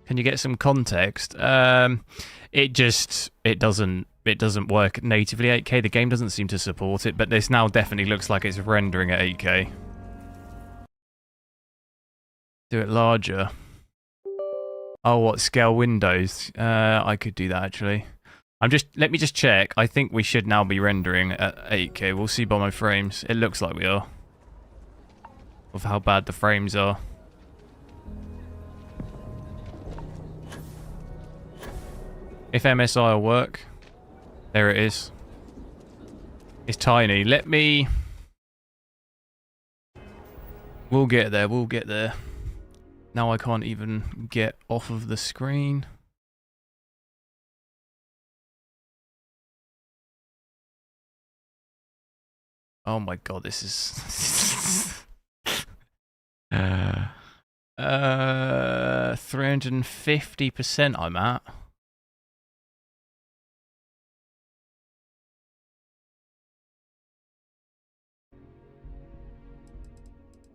Can you get some context? It doesn't work natively 8K. The game doesn't seem to support it, but this now definitely looks like it's rendering at 8K. Do it larger. Oh, what, scale windows? I could do that actually. Let me just check. I think we should now be rendering at 8K. We'll see by my frames. It looks like we are. Of how bad the frames are. If MSI will work. There it is. It's tiny. We'll get there, we'll get there. Now I can't even get off of the screen. Oh my god, this is 350% I'm at.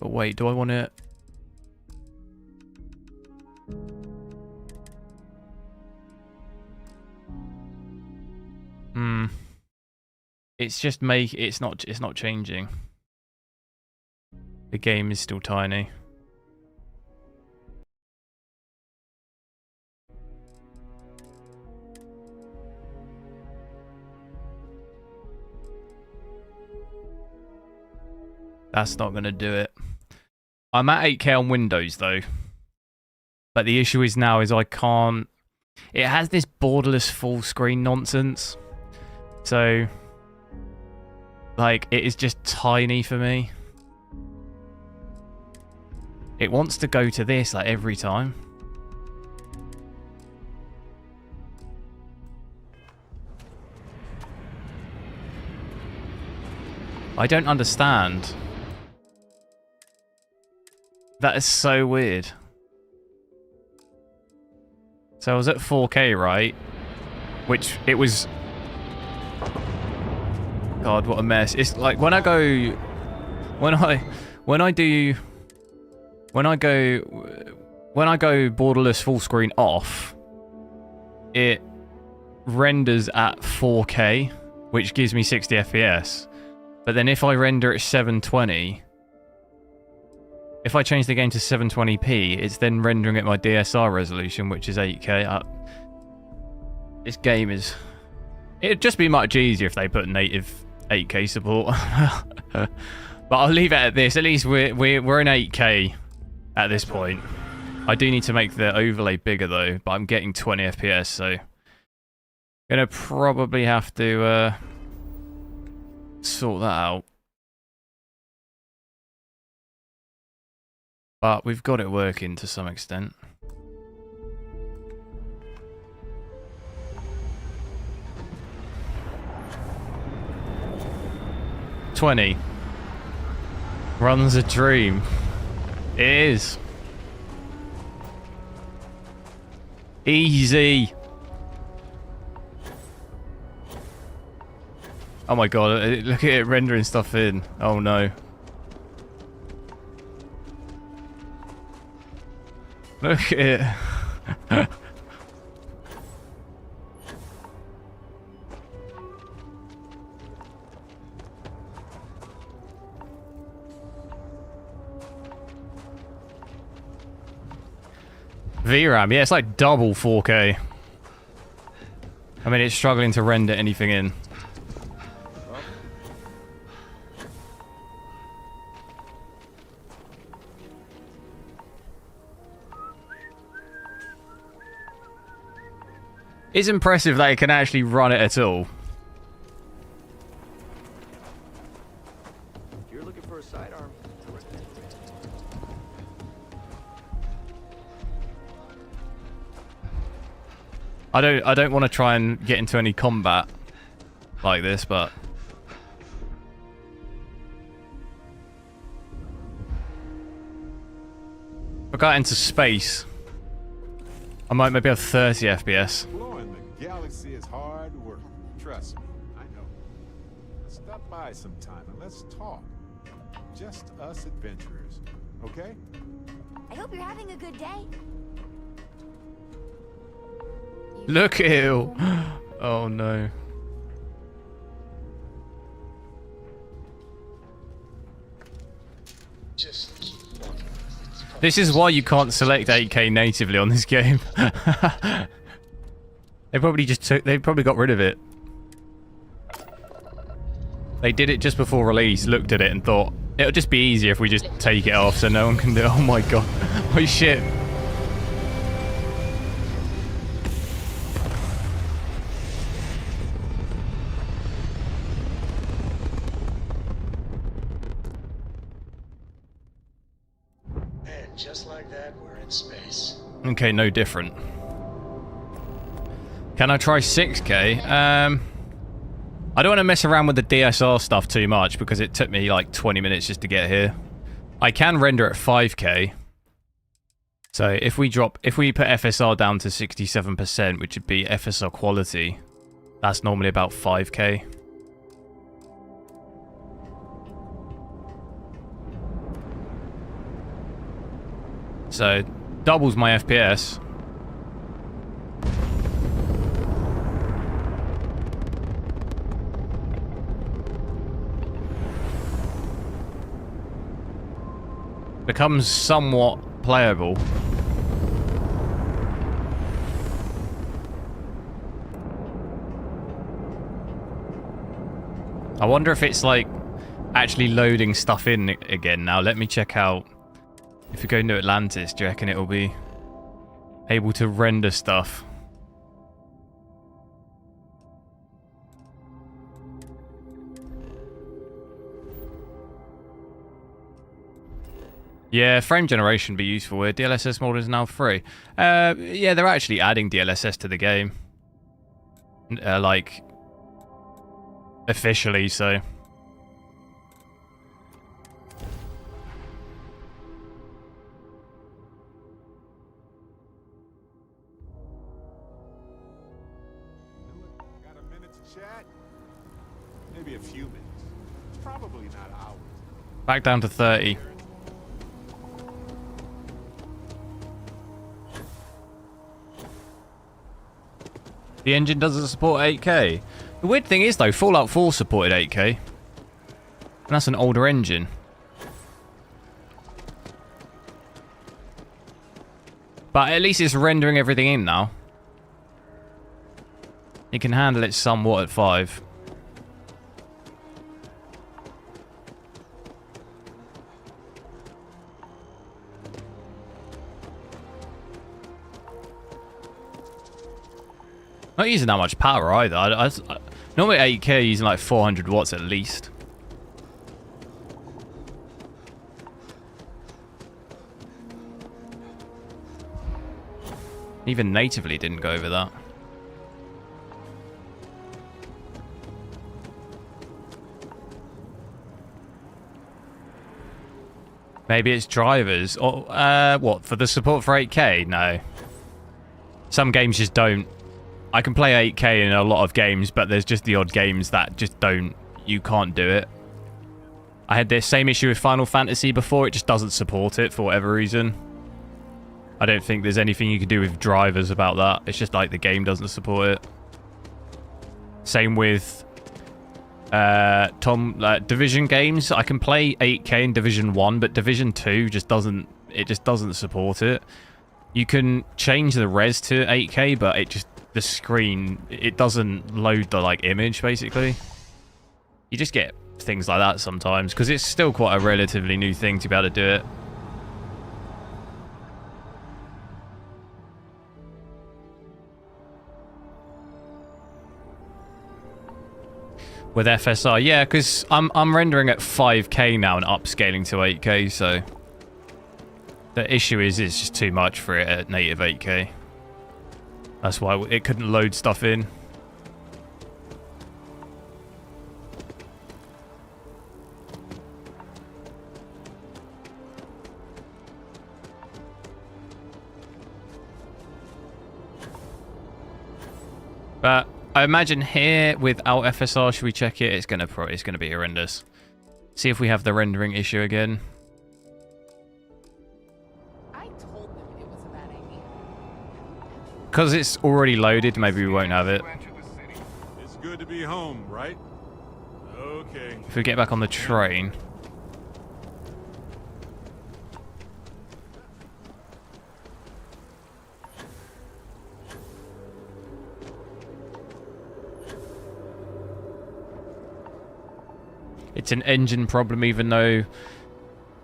But wait, do I want it? It's just it's not changing. The game is still tiny. That's not going to do it. I'm at 8K on Windows though. But the issue is now I can't... It has this borderless full screen nonsense. So... like, it is just tiny for me. It wants to go to this like every time. I don't understand. That is so weird. So I was at 4K, right? Which it was... God, what a mess. It's like when I go borderless full screen off, it renders at 4K, which gives me 60 FPS. But then if I render at 720, if I change the game to 720p, it's then rendering at my DSR resolution, which is 8K. This game is... It'd just be much easier if they put native 8K support. But I'll leave it at this. At least we're in 8K at this point. I do need to make the overlay bigger though, but I'm getting 20 FPS, so gonna probably have to sort that out. But we've got it working to some extent. $20. Runs a dream. It is. Easy. Oh my god, look at it rendering stuff in. Oh no. Look at it. VRAM, yeah, it's like double 4K. I mean, it's struggling to render anything in. It's impressive that it can actually run it at all. You're looking for a sidearm. I don't want to try and get into any combat like this, but if I got into space, I might maybe have 30 FPS. Exploring the galaxy is hard work. Trust me, I know. Stop by sometime and let's talk. Just us adventurers, okay? I hope you're having a good day. Look at you. Oh no. Just keep walking. This is why you can't select 8K natively on this game. They probably got rid of it. They did it just before release, looked at it and thought, it'll just be easier if we just take it off so no one can do it. Oh my god. Oh shit. And just like that, we're in space. Okay, no different. Can I try 6K? I don't want to mess around with the DSR stuff too much because it took me like 20 minutes just to get here. I can render at 5K. So if we put FSR down to 67%, which would be FSR quality, that's normally about 5K. So doubles my FPS. Becomes somewhat playable. I wonder if it's like actually loading stuff in again now. Let me check out. If we go New Atlantis, do you reckon it'll be able to render stuff? Yeah, frame generation would be useful here. DLSS mode is now free. Yeah, they're actually adding DLSS to the game. Like, officially, so. Got a minute to chat? Maybe a few minutes. Probably not hours. Back down to 30. The engine doesn't support 8K. The weird thing is, though, Fallout 4 supported 8K. And that's an older engine. But at least it's rendering everything in now. It can handle it somewhat at 5. Not using that much power either. Normally 8K using like 400 watts at least. Even natively didn't go over that. Maybe it's drivers. Or, what, for the support for 8K? No. Some games just don't. I can play 8K in a lot of games, but there's just the odd games that just don't. You can't do it. I had this same issue with Final Fantasy before. It just doesn't support it for whatever reason. I don't think there's anything you can do with drivers about that. It's just like the game doesn't support it. Same with Division games. I can play 8K in Division 1, but Division 2 just doesn't. It just doesn't support it. You can change the res to 8K, but it just. The screen, it doesn't load the like image basically. You just get things like that sometimes because it's still quite a relatively new thing to be able to do it. With FSR, yeah, because I'm rendering at 5K now and upscaling to 8K, so the issue is it's just too much for it at native 8K. That's why it couldn't load stuff in. But I imagine here without FSR, should we check it? It's gonna be horrendous. See if we have the rendering issue again. because it's already loaded, maybe we won't have it. It's good to be home, right? Okay. If we get back on the train. It's an engine problem, even though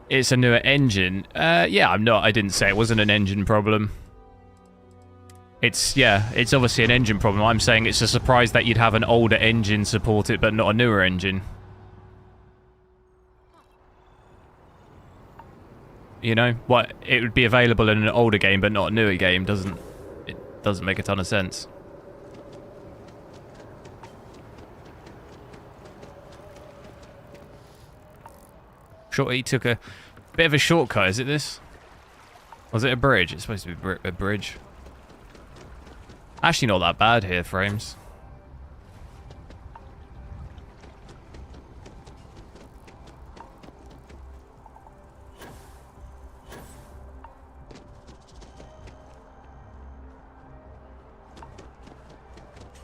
it's a newer engine. Yeah, I didn't say it wasn't an engine problem. It's obviously an engine problem. I'm saying it's a surprise that you'd have an older engine support it, but not a newer engine. You know, what, it would be available in an older game, but not a newer game. It doesn't make a ton of sense. Shorty took a bit of a shortcut. Is it this? Was it a bridge? It's supposed to be a bridge. Actually, not that bad here, frames.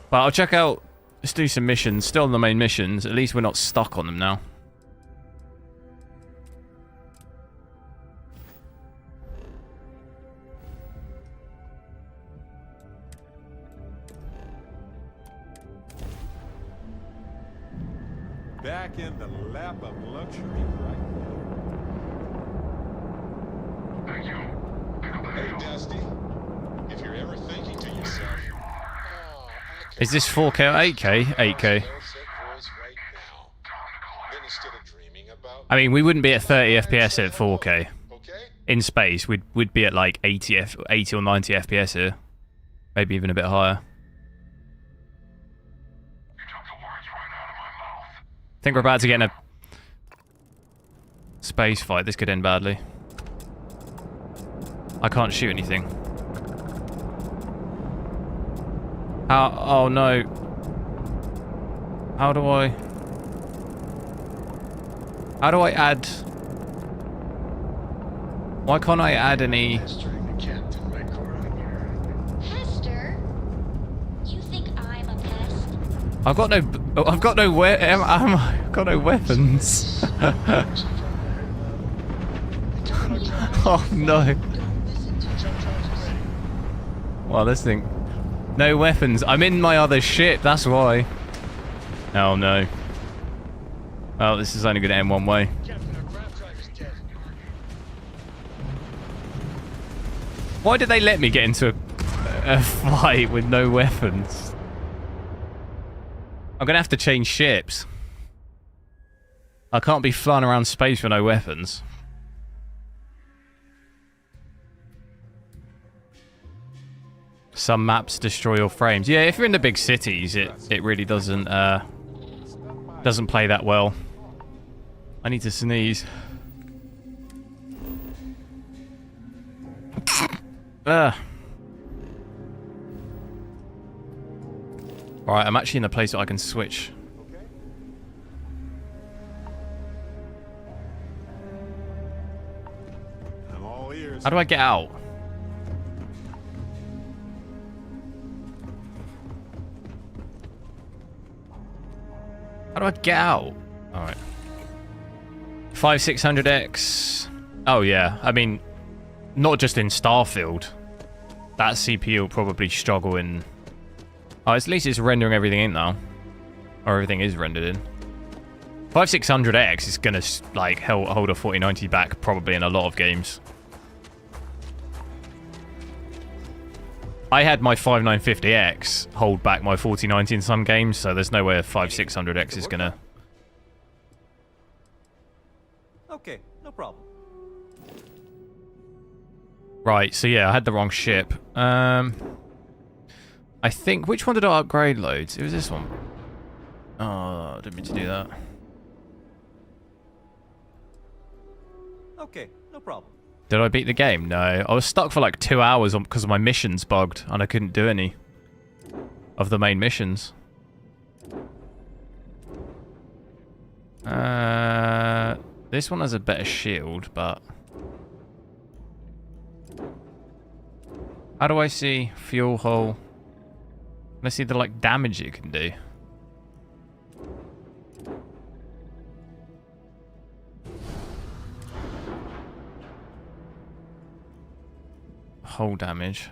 But I'll check out. Let's do some missions. Still on the main missions. At least we're not stuck on them now. Back in the lap of luxury right now. Hey, Dusty. If you're ever thinking to yourself, oh, Is this 4K or 8K? 8K. I mean, we wouldn't be at 30 FPS at 4K. In space, we'd be at like 80 or 90 FPS here. Maybe even a bit higher. I think we're about to get in a space fight. This could end badly. I can't shoot anything. How? Oh no. How do I add? Why can't I add any? Hester, you think I'm a pest? I've got no weapons. Oh no. Well, this thing. No weapons. I'm in my other ship, that's why. Oh no. Oh, this is only going to end one way. Why did they let me get into a fight with no weapons? I'm going to have to change ships. I can't be flying around space with no weapons. Some maps destroy your frames. Yeah, if you're in the big cities, it really doesn't play that well. I need to sneeze. Alright, I'm actually in a place that I can switch. I'm all ears. How do I get out? How do I get out? Alright. 5600X. Oh yeah, I mean, not just in Starfield. That CPU will probably struggle in... Oh, at least it's rendering everything in now. Or everything is rendered in. 5600X is gonna like hold a 4090 back probably in a lot of games. I had my 5950X hold back my 4090 in some games, so there's no way a 5600X is gonna... Okay, no problem. Right, so yeah, I had the wrong ship. I think... Which one did I upgrade loads? It was this one. Oh, I didn't mean to do that. Okay, no problem. Did I beat the game? No. I was stuck for like 2 hours because of my missions bugged, and I couldn't do any of the main missions. This one has a better shield, but... How do I see fuel hull? Let's see the like damage it can do. Hull damage.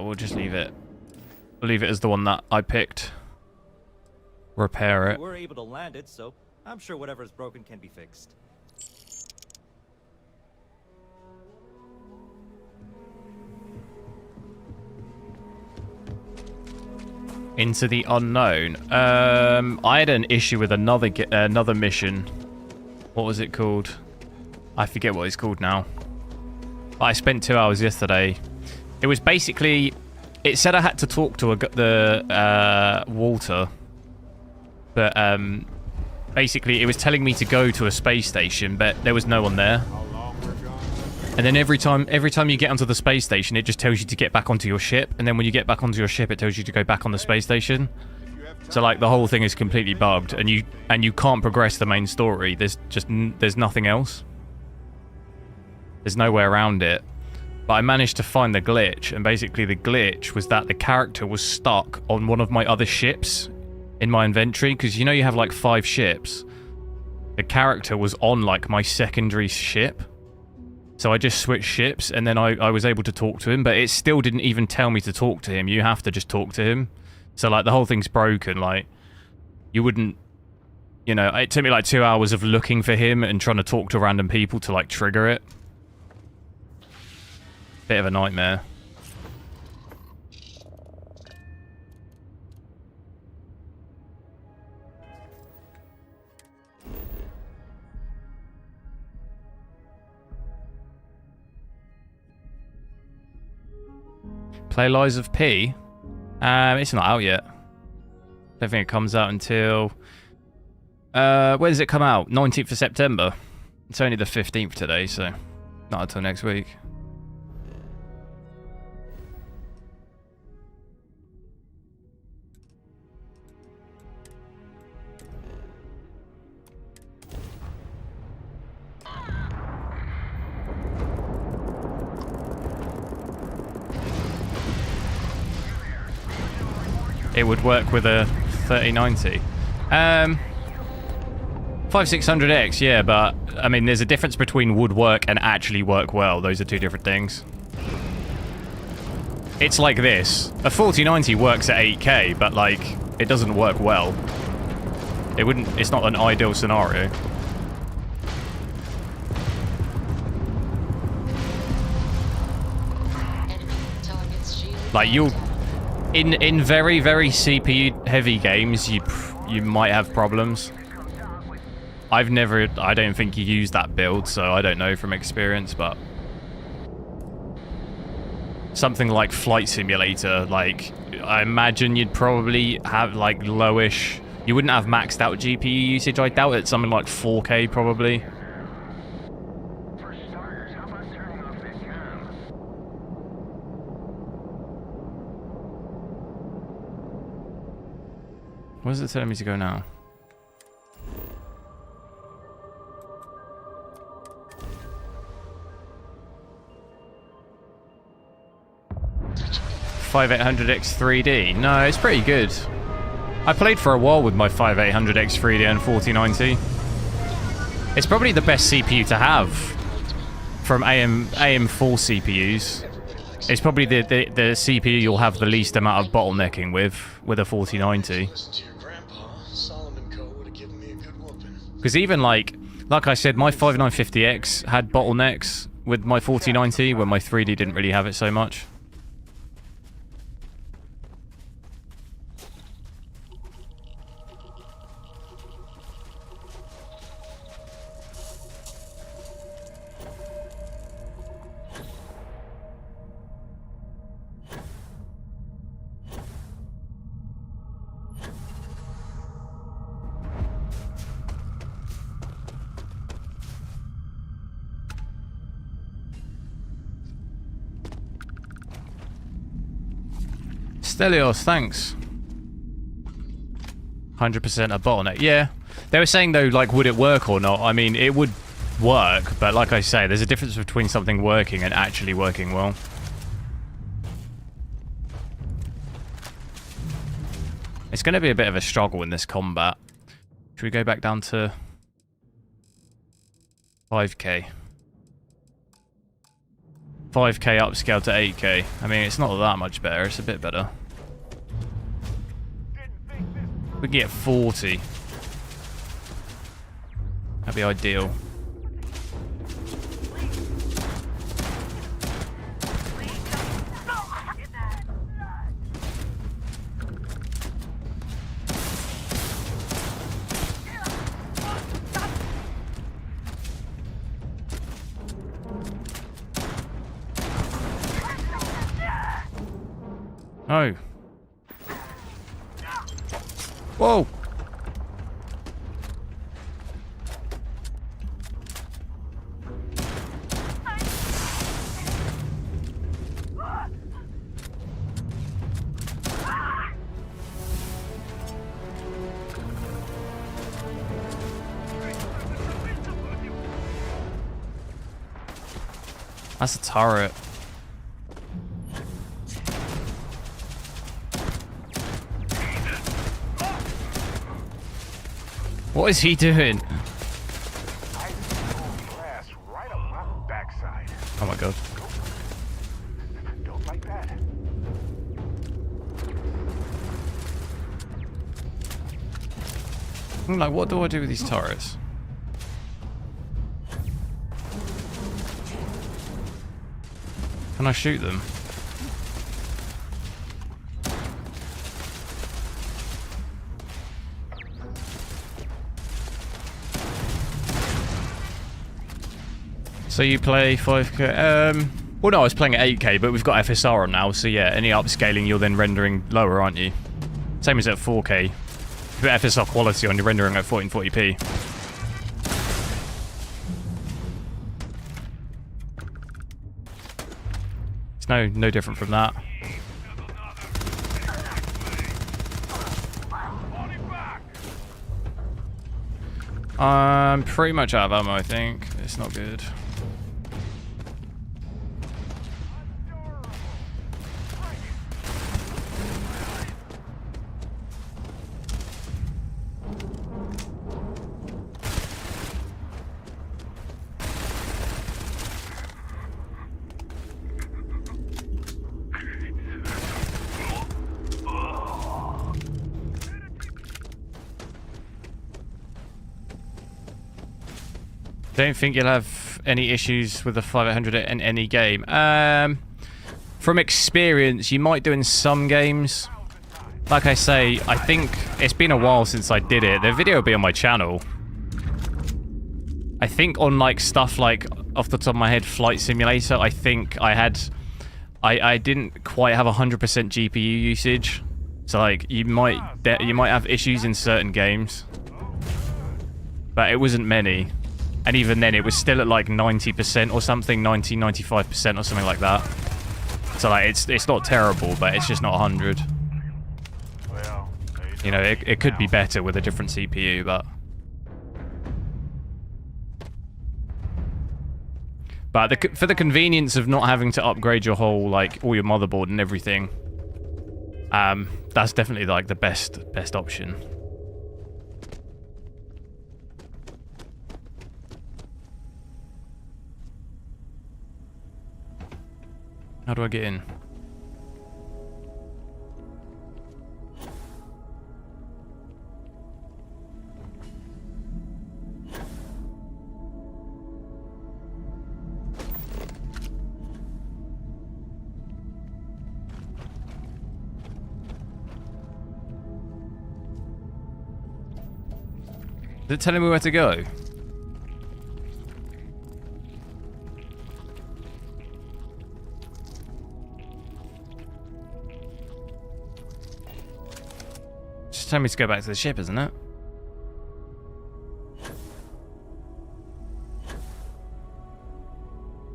We'll just leave it. We'll leave it as the one that I picked. Repair it. We were able to land it, so I'm sure whatever's broken can be fixed. Into the unknown. I had an issue with another mission. What was it called? I forget what it's called now. But I spent 2 hours yesterday. It was basically... It said I had to talk to the Walter. But basically it was telling me to go to a space station, but there was no one there. How long we're gone? And then every time you get onto the space station, it just tells you to get back onto your ship. And then when you get back onto your ship, it tells you to go back on the space station. So like the whole thing is completely bugged, and you can't progress the main story. There's nothing else. There's no way around it. But I managed to find the glitch, and basically the glitch was that the character was stuck on one of my other ships in my inventory, because you know you have like 5 ships. The character was on like my secondary ship. So I just switched ships, and then I was able to talk to him, but it still didn't even tell me to talk to him. You have to just talk to him. So like the whole thing's broken. Like you wouldn't, you know, it took me like 2 hours of looking for him and trying to talk to random people to like trigger it. Bit of a nightmare. Play Lies of P? It's not out yet. Don't think it comes out until... when does it come out? 19th of September. It's only the 15th today, so not until next week. It would work with a 3090. 5600X, yeah, but I mean, there's a difference between would work and actually work well. Those are two different things. It's like this. A 4090 works at 8K, but like, it doesn't work well. It wouldn't, it's not an ideal scenario. Like you'll, in very, very CPU heavy games, you might have problems. I don't think you use that build, so I don't know from experience, but something like Flight Simulator, like I imagine you'd probably have like lowish, you wouldn't have maxed out GPU usage, I doubt it, something like 4K probably. Where's it telling me to go now? $5800X 3D. No, it's pretty good. I played for a while with my 5800X 3D and 4090. It's probably the best CPU to have from AM4 CPUs. It's probably the CPU you'll have the least amount of bottlenecking with a 4090. Because even like I said, my 5950X had bottlenecks with my 4090 when my 3D didn't really have it so much. Stelios, thanks. 100% a bottleneck. Yeah. They were saying, though, like, would it work or not? I mean, it would work, but like I say, there's a difference between something working and actually working well. It's going to be a bit of a struggle in this combat. Should we go back down to 5k? 5k upscale to 8k. I mean, it's not that much better. It's a bit better. We can get 40. That'd be ideal. Oh. Whoa. That's a turret. What is he doing? Oh my god. Don't like that. I'm like, what do I do with these turrets? Can I shoot them? So you play 5k? Well, no, I was playing at 8k, but we've got FSR on now, so yeah, any upscaling, you're then rendering lower, aren't you? Same as at 4k. If you put FSR quality on, you're rendering at 1440p. It's no different from that. I'm pretty much out of ammo, I think. It's not good. Don't think you'll have any issues with the 500 in any game. From experience, you might do in some games. Like I say, I think it's been a while since I did it. The video will be on my channel. I think on like stuff like, off the top of my head, Flight Simulator, I think I didn't quite have 100% GPU usage. So like, you might have issues in certain games. But it wasn't many. And even then, it was still at like 90% or something, 90, 95% or something like that. So like, it's not terrible, but it's just not 100. You know, it could be better with a different CPU, but... But for the convenience of not having to upgrade your whole, like, all your motherboard and everything, that's definitely like the best option. How do I get in? Is it telling me where to go? Just telling me to go back to the ship, isn't it?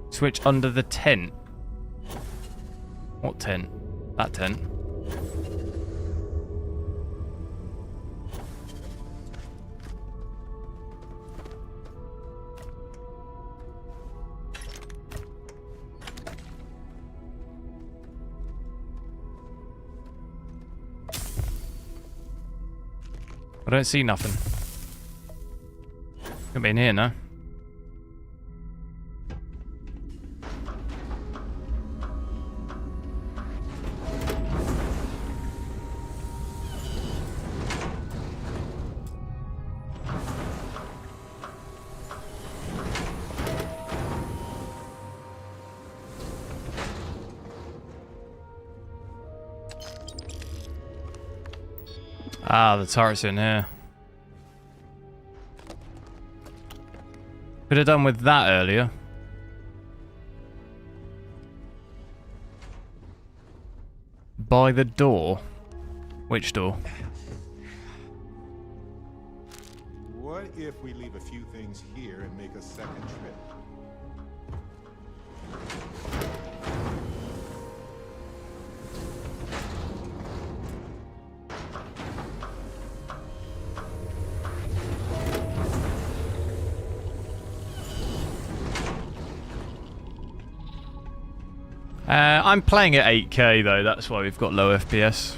Switch under the tent. What tent? That tent. I don't see nothing. Could be in here, no? Ah, the turret's in here. Could have done with that earlier. By the door. Which door? What if we leave a few things here and make a second trip? I'm playing at 8K though, that's why we've got low FPS.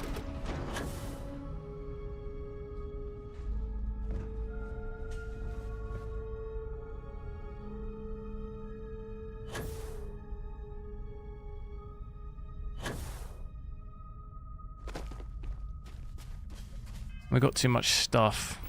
We got too much stuff.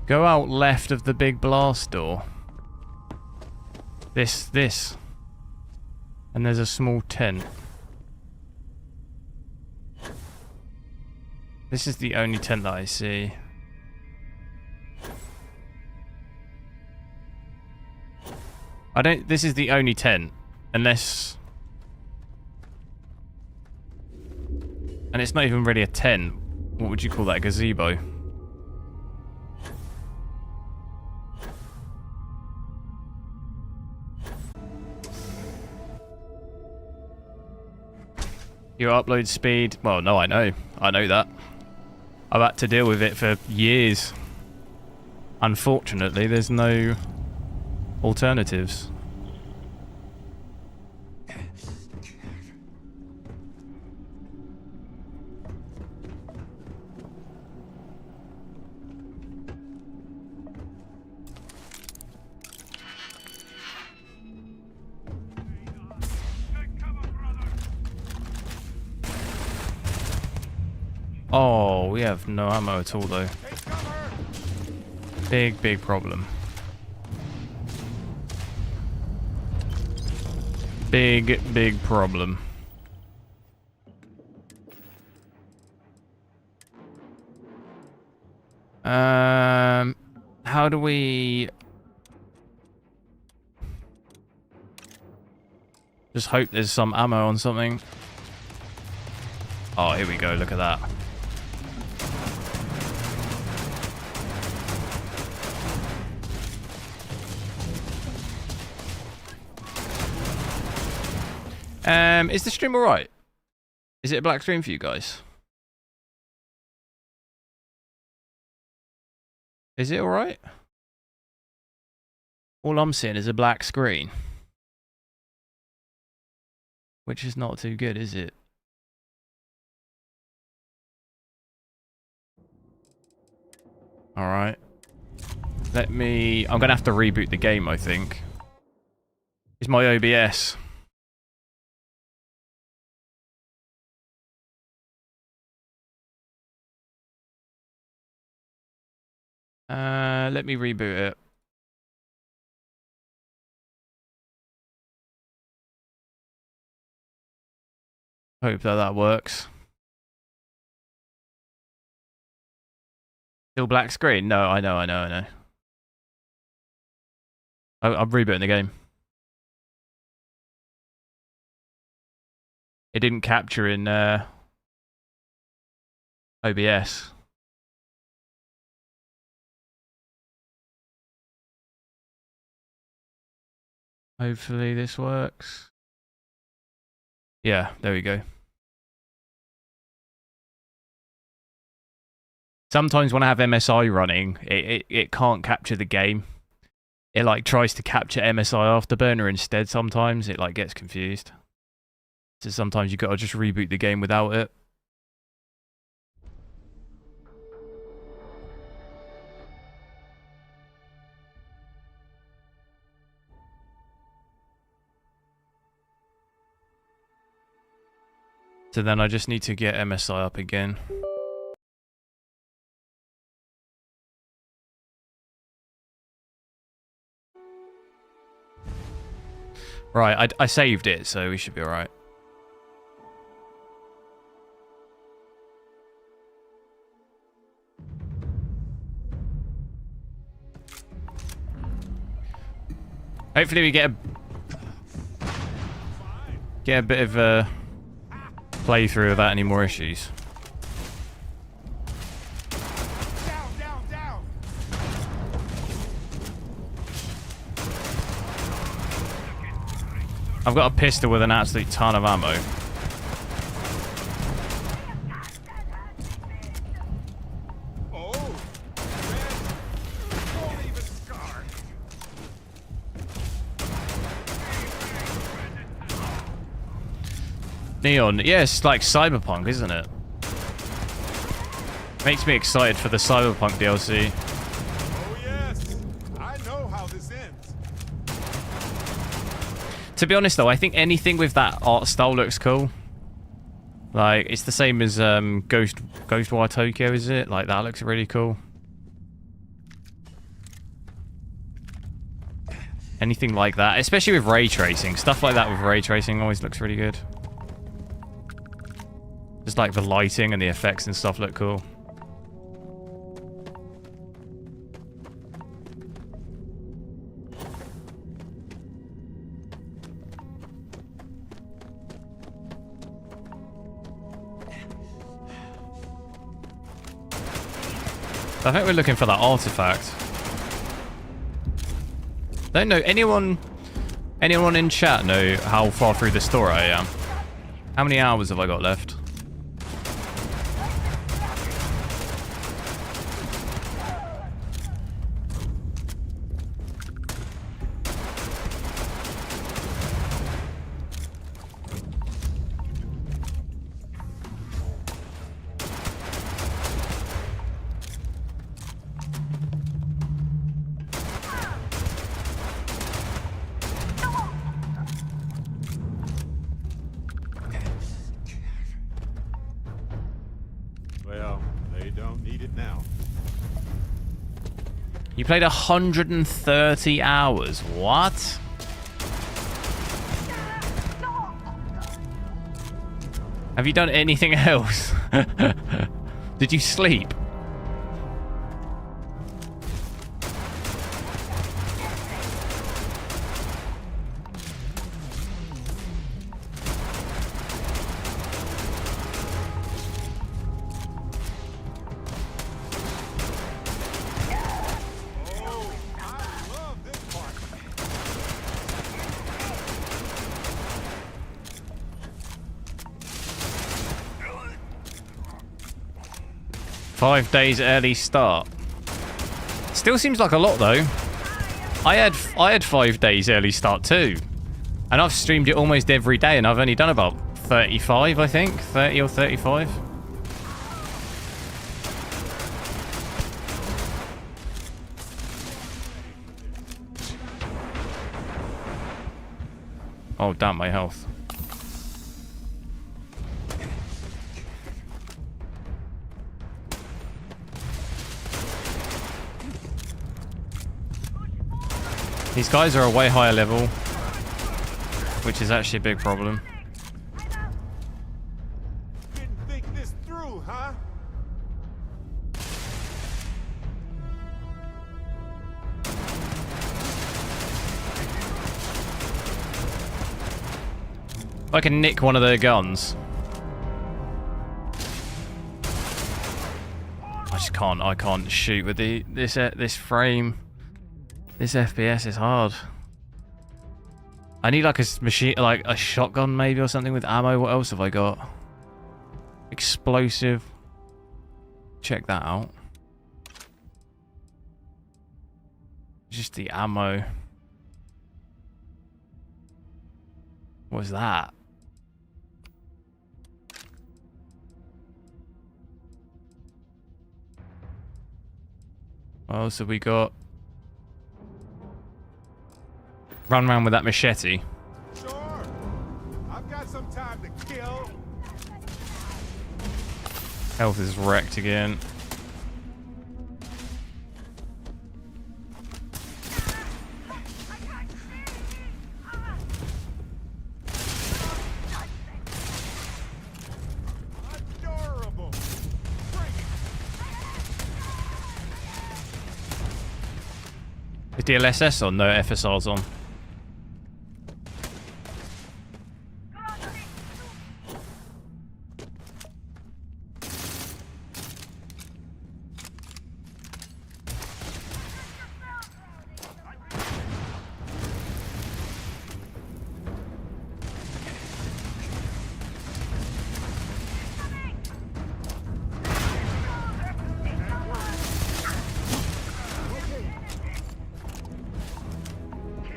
Go out left of the big blast door. This. And there's a small tent. This is the only tent that I see. This is the only tent. Unless... And it's not even really a tent. What would you call that? A gazebo? Your upload speed... Well, no, I know. I know that. I've had to deal with it for years. Unfortunately, there's no alternatives. Oh, we have no ammo at all though. Big problem. Big problem. How do we... Just hope there's some ammo on something. Oh, here we go, look at that. Is the stream alright? Is it a black screen for you guys? Is it alright? All I'm seeing is a black screen. Which is not too good, is it? Alright. I'm gonna have to reboot the game, I think. Is my OBS. Let me reboot it. Hope that works. Still black screen? No, I know. I'm rebooting the game. It didn't capture in OBS. Hopefully this works. Yeah, there we go. Sometimes when I have MSI running, it can't capture the game. It like tries to capture MSI Afterburner instead. Sometimes it like gets confused. So sometimes you gotta just reboot the game without it. So then I just need to get MSI up again. Right, I saved it, so we should be alright. Hopefully we get a bit of a playthrough without any more issues. I've got a pistol with an absolute ton of ammo. Neon, yeah, it's like Cyberpunk, isn't it? Makes me excited for the Cyberpunk DLC. Oh yes, I know how this ends. To be honest though, I think anything with that art style looks cool. Like, it's the same as Ghostwire Tokyo, is it? Like, that looks really cool. Anything like that, especially with ray tracing. Stuff like that with ray tracing always looks really good. Just like the lighting and the effects and stuff look cool. I think we're looking for that artifact. Don't know, anyone in chat know how far through the story I am? How many hours have I got left? Well, they don't need it now. You played 130 hours. What? Have you done anything else? Did you sleep? Oh, I love this part. 5 days early start. Still seems like a lot though. I had 5 days early start too. And I've streamed it almost every day and I've only done about 35, I think. 30 or 35. Oh, damn my health. These guys are a way higher level, which is actually a big problem. Didn't think this through, huh? I can nick one of their guns. I can't shoot with this frame. This FPS is hard. I need like a shotgun maybe or something with ammo. What else have I got? Explosive. Check that out. Just the ammo. What was that? What else have we got? Run around with that machete. Sure. I've got some time to kill. Health is wrecked again. Adorable. Is DLSS on? No, FSR's on.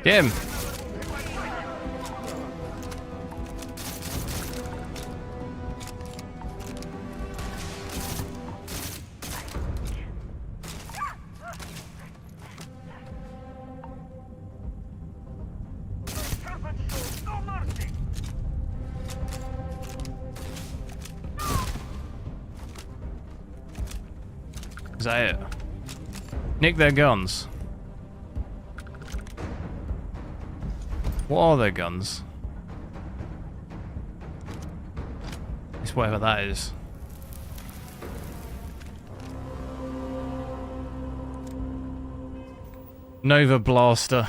Get him! Is that it? Nick their guns. What are their guns? It's whatever that is. Nova Blaster.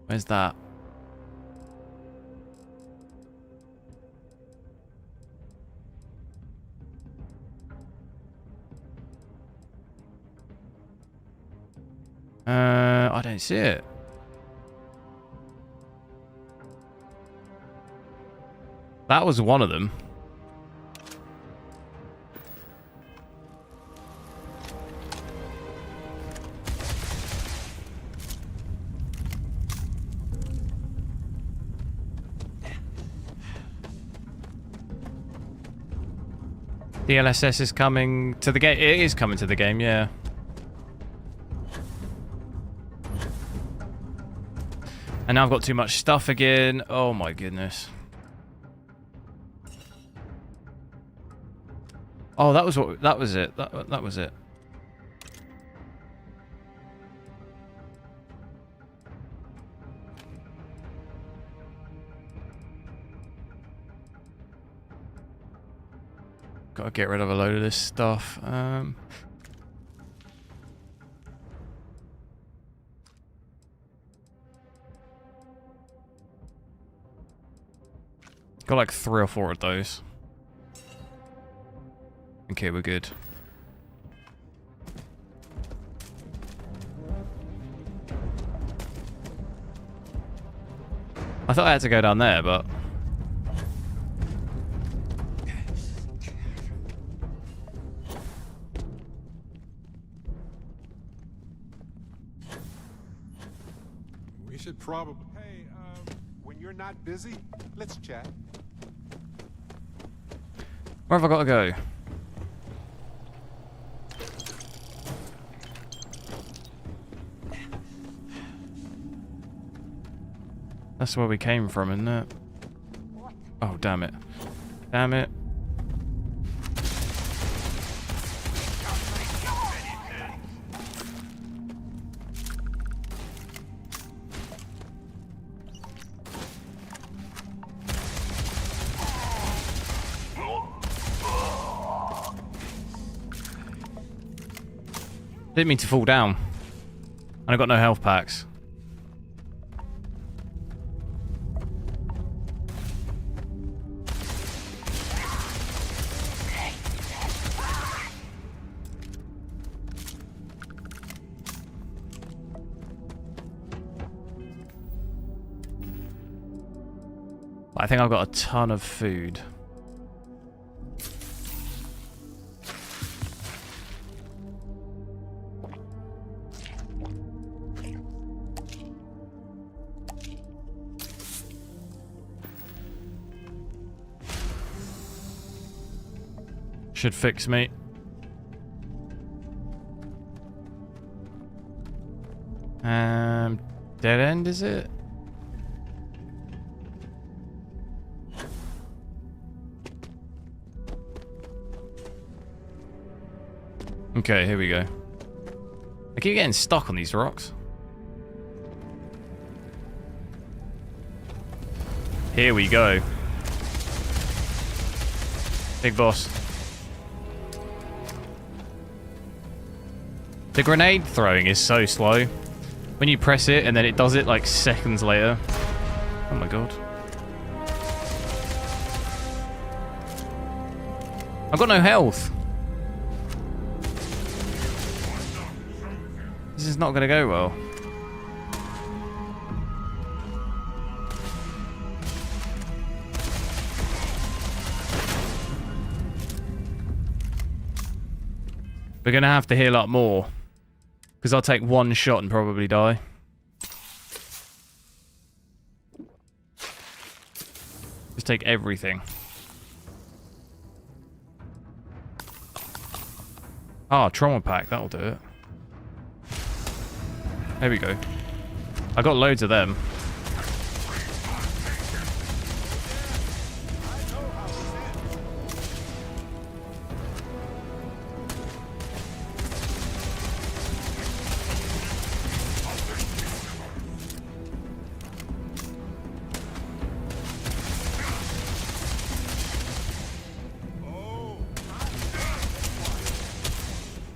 Where's that? I don't see it. That was one of them. DLSS is coming to the game. It is coming to the game, yeah. And now I've got too much stuff again. Oh my goodness. Oh, that was what. That was it. That was it. Gotta get rid of a load of this stuff. Got like 3 or 4 of those. Okay, we're good. I thought I had to go down there, but... We should probably... Hey, when you're not busy, let's chat. Where have I got to go? That's where we came from, isn't it? Oh, damn it. Damn it. Didn't mean to fall down. And I got no health packs. I think I've got a ton of food. Should fix me. Dead end, is it? Okay, here we go. I keep getting stuck on these rocks. Here we go. Big boss. The grenade throwing is so slow. When you press it and then it does it like seconds later. Oh my god. I've got no health. This is not going to go well. We're going to have to heal up more. Because I'll take one shot and probably die. Just take everything. Ah, trauma pack, that'll do it. There we go. I got loads of them.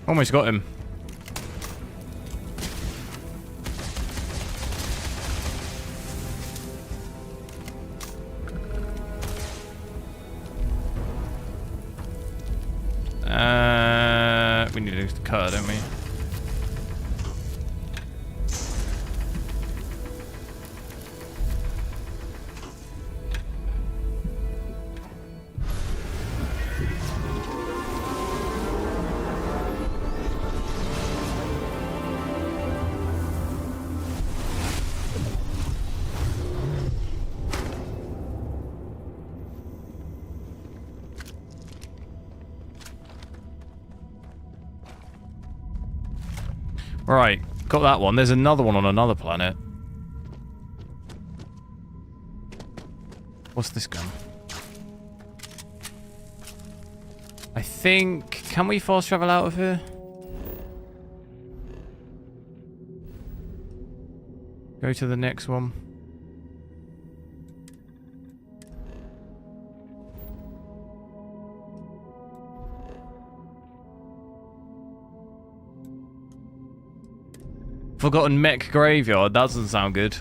Almost got him. We need to cut, don't we? Right, got that one. There's another one on another planet. What's this gun? I think... Can we fast travel out of here? Go to the next one. Forgotten Mech Graveyard. That doesn't sound good.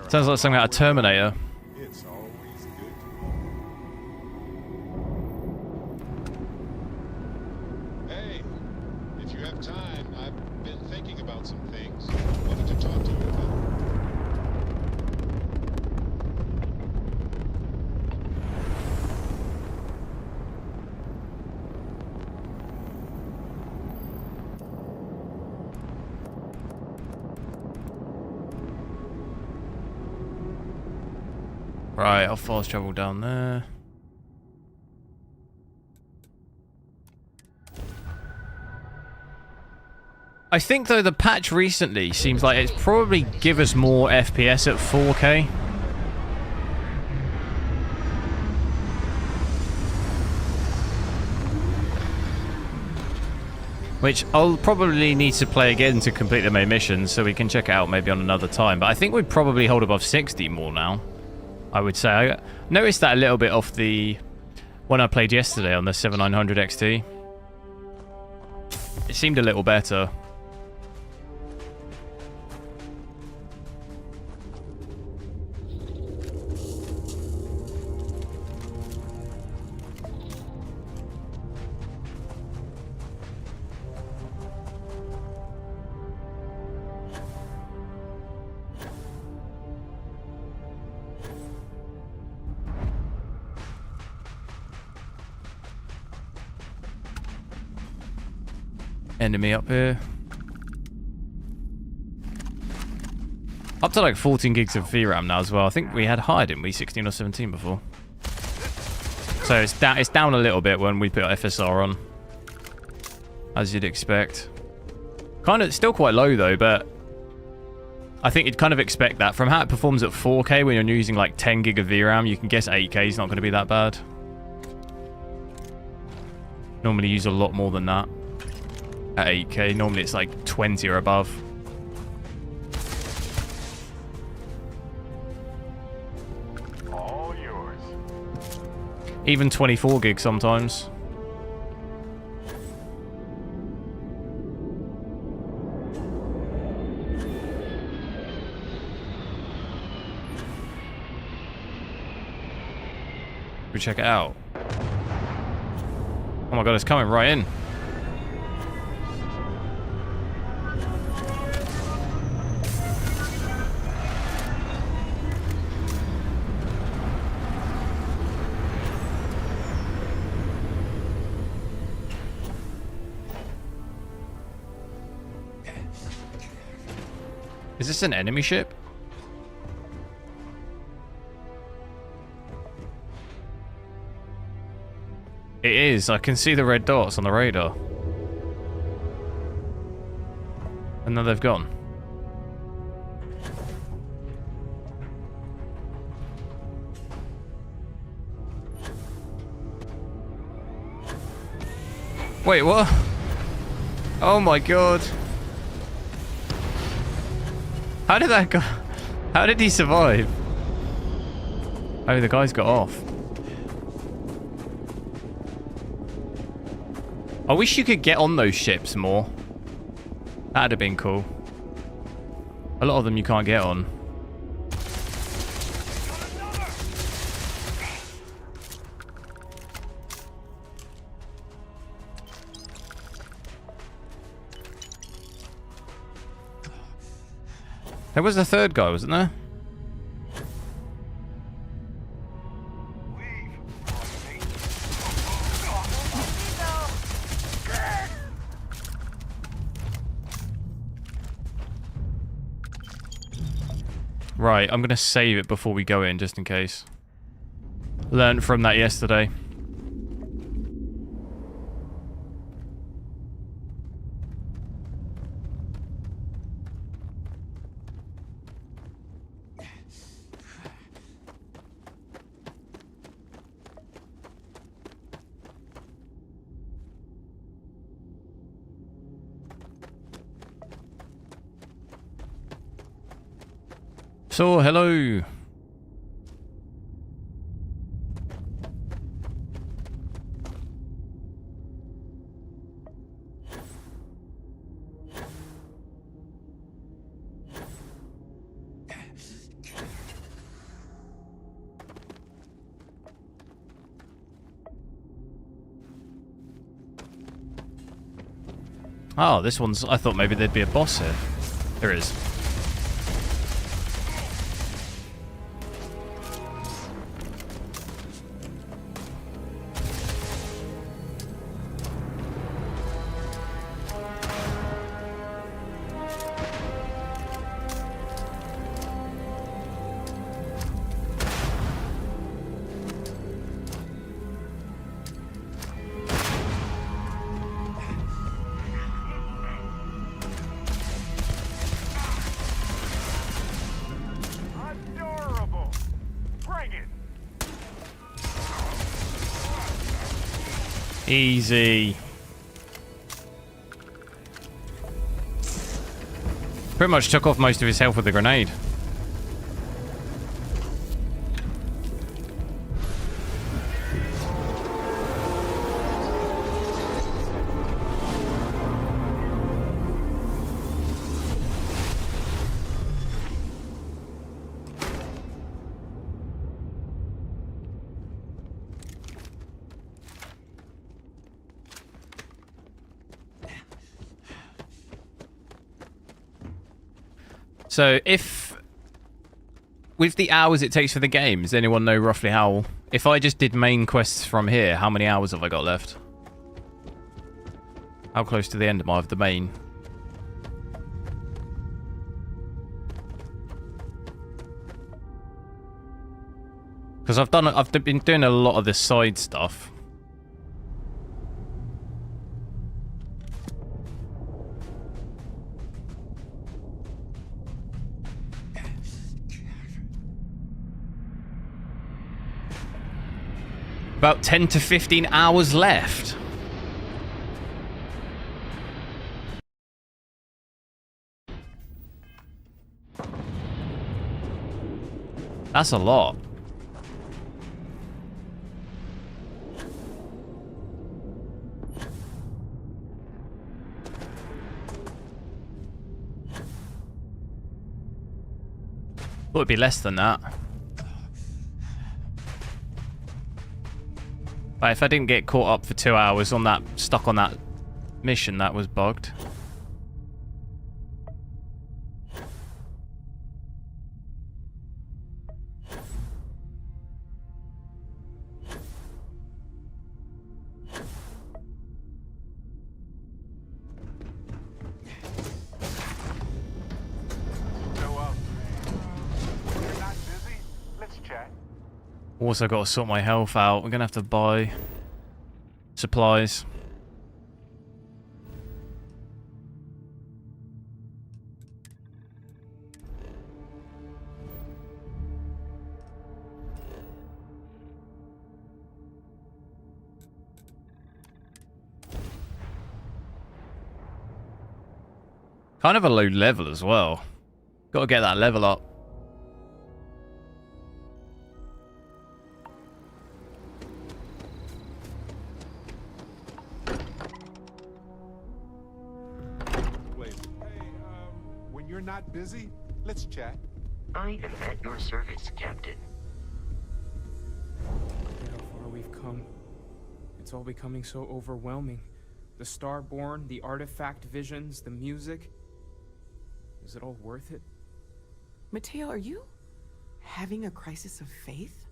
Sounds like something out of Terminator. It's always good to Hey, if you have time, I've been thinking about some things. Wanted to talk to you about. Right, I'll fast travel down there. I think though the patch recently seems like it's probably give us more FPS at 4K. Which I'll probably need to play again to complete the main mission, so we can check it out maybe on another time. But I think we'd probably hold above 60 more now. I would say. I noticed that a little bit off the one I played yesterday on the 7900 XT. It seemed a little better. Enemy up here. Up to like 14 gigs of VRAM now as well. I think we had higher, didn't we? 16 or 17 before. So it's down a little bit when we put FSR on, as you'd expect. Kind of still quite low though, but I think you'd kind of expect that. From how it performs at 4K when you're using like 10 gig of VRAM, you can guess 8K is not going to be that bad. Normally use a lot more than that at 8K. Normally it's like 20 or above. All yours. Even 24 gig sometimes. We check it out. Oh my god, it's coming right in. Is this an enemy ship? It is. I can see the red dots on the radar. And then they've gone. Wait, what? Oh my god. How did that go? How did he survive? Oh, the guy's got off. I wish you could get on those ships more. That'd have been cool. A lot of them you can't get on. There was a third guy, wasn't there? Right, I'm going to save it before we go in, just in case. Learned from that yesterday. So, hello. Oh, this one's... I thought maybe there'd be a boss here. There is. Easy. Pretty much took off most of his health with the grenade. So if, with the hours it takes for the game, does anyone know roughly how, if I just did main quests from here, how many hours have I got left? How close to the end am I of the main? Because I've been doing a lot of the side stuff. About 10 to 15 hours left. That's a lot. Thought it'd be less than that. But if I didn't get caught up for 2 hours on that, stuck on that mission, that was bugged. Also got to sort my health out. We're going to have to buy supplies. Kind of a low level as well. Got to get that level up. Not busy? Let's chat. I am at your service, Captain. Look at how far we've come. It's all becoming so overwhelming. The Starborn, the artifact visions, the music. Is it all worth it? Mateo, are you having a crisis of faith?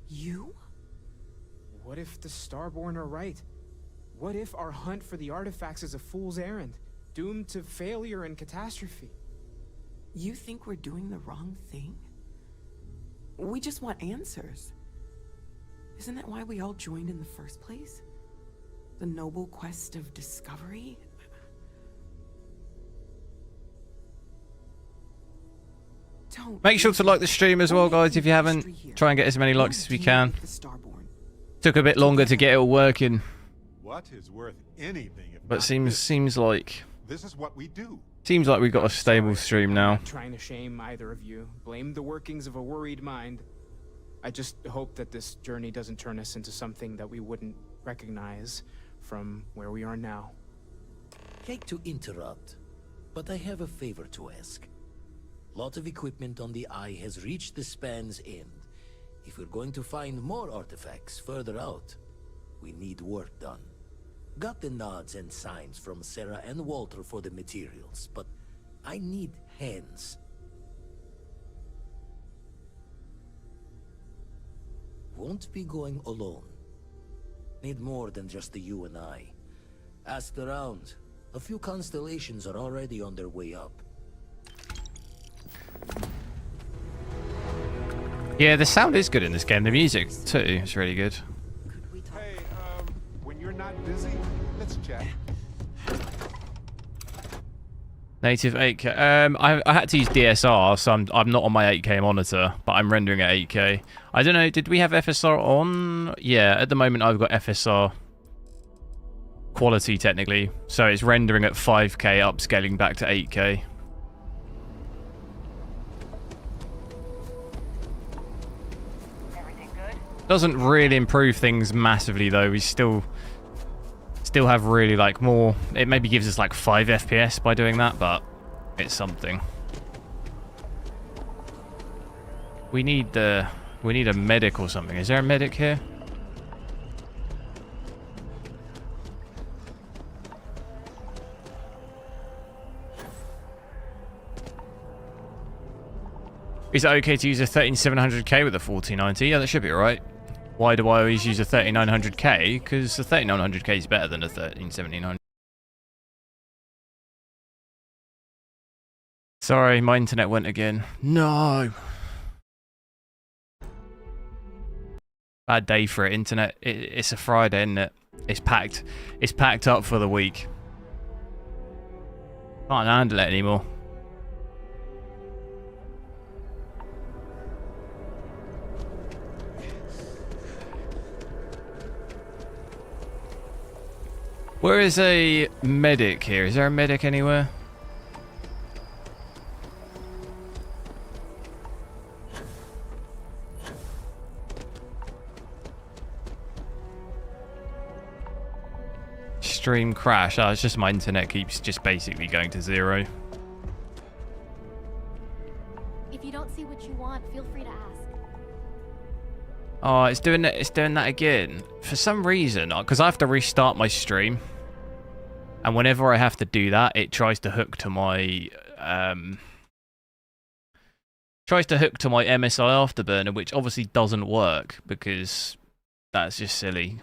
You? What if the Starborn are right? What if our hunt for the artifacts is a fool's errand, doomed to failure and catastrophe? You think we're doing the wrong thing? We just want answers. Isn't that why we all joined in the first place? The noble quest of discovery? Don't Make sure to like the stream as well, guys, if you haven't. Try and get as many likes as we can. Took a bit longer to get it all working. What is worth anything if But seems like this is what we do. Seems like we've got a stable stream now. I'm not trying to shame either of you. Blame the workings of a worried mind. I just hope that this journey doesn't turn us into something that we wouldn't recognize from where we are now. Hate to interrupt, but I have a favor to ask. Lot of equipment on the Eye has reached the span's end. If we're going to find more artifacts further out, we need work done. Got the nods and signs from Sarah and Walter for the materials, but I need hands. Won't be going alone. Need more than just the you and I. Asked around. A few constellations are already on their way up. Yeah, the sound is good in this game. The music too is really good. Hey, when you're not busy, let's chat. Native 8K. I had to use DSR, so I'm not on my 8K monitor, but I'm rendering at 8K. I don't know. Did we have FSR on? Yeah, at the moment I've got FSR quality technically, so it's rendering at 5K, upscaling back to 8K. Doesn't really improve things massively though. We still have really like more. It maybe gives us like 5 FPS by doing that, but it's something. We need a medic or something. Is there a medic here? Is it okay to use a 13700K with a 4090? Yeah, that should be alright. Why do I always use a 3900K? Because the 3900K is better than a 13700. Sorry, my internet went again. No. Bad day for it. Internet. It's a Friday, isn't it? It's packed. It's packed up for the week. Can't handle it anymore. Where is a medic here? Is there a medic anywhere? Stream crash. Oh, it's just my internet keeps just basically going to 0. If you don't see what you want, feel free to ask. Oh, it's doing that. It's doing that again for some reason. Because I have to restart my stream, and whenever I have to do that, it tries to hook to my MSI Afterburner, which obviously doesn't work because that's just silly.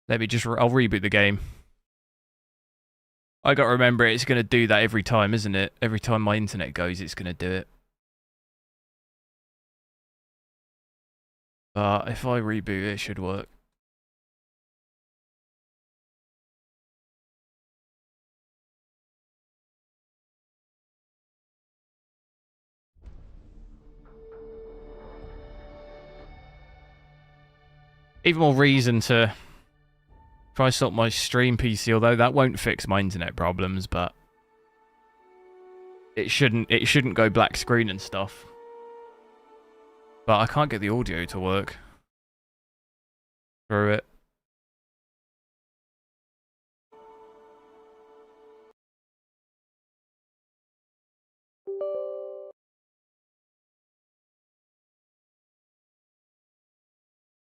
Let me just, I'll reboot the game. I got to remember it's going to do that every time, isn't it? Every time my internet goes, it's going to do it. But if I reboot, it should work. Even more reason to try sort my stream PC, although that won't fix my internet problems, but it shouldn't go black screen and stuff. But I can't get the audio to work through it.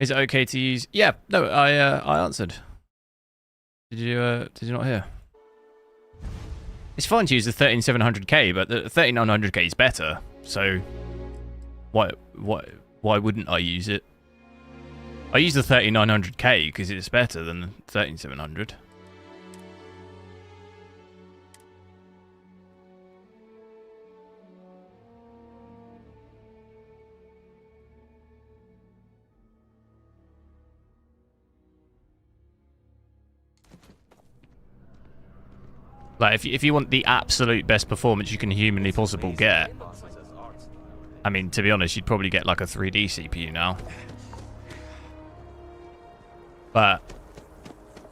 Is it okay to use? Yeah, no, I answered. Did you not hear? It's fine to use the 13700K, but the 3900K is better. So why wouldn't I use it? I use the 3900K because it's better than the 13700. Like, if you want the absolute best performance you can humanly possible get, I mean, to be honest, you'd probably get like a 3D CPU now. But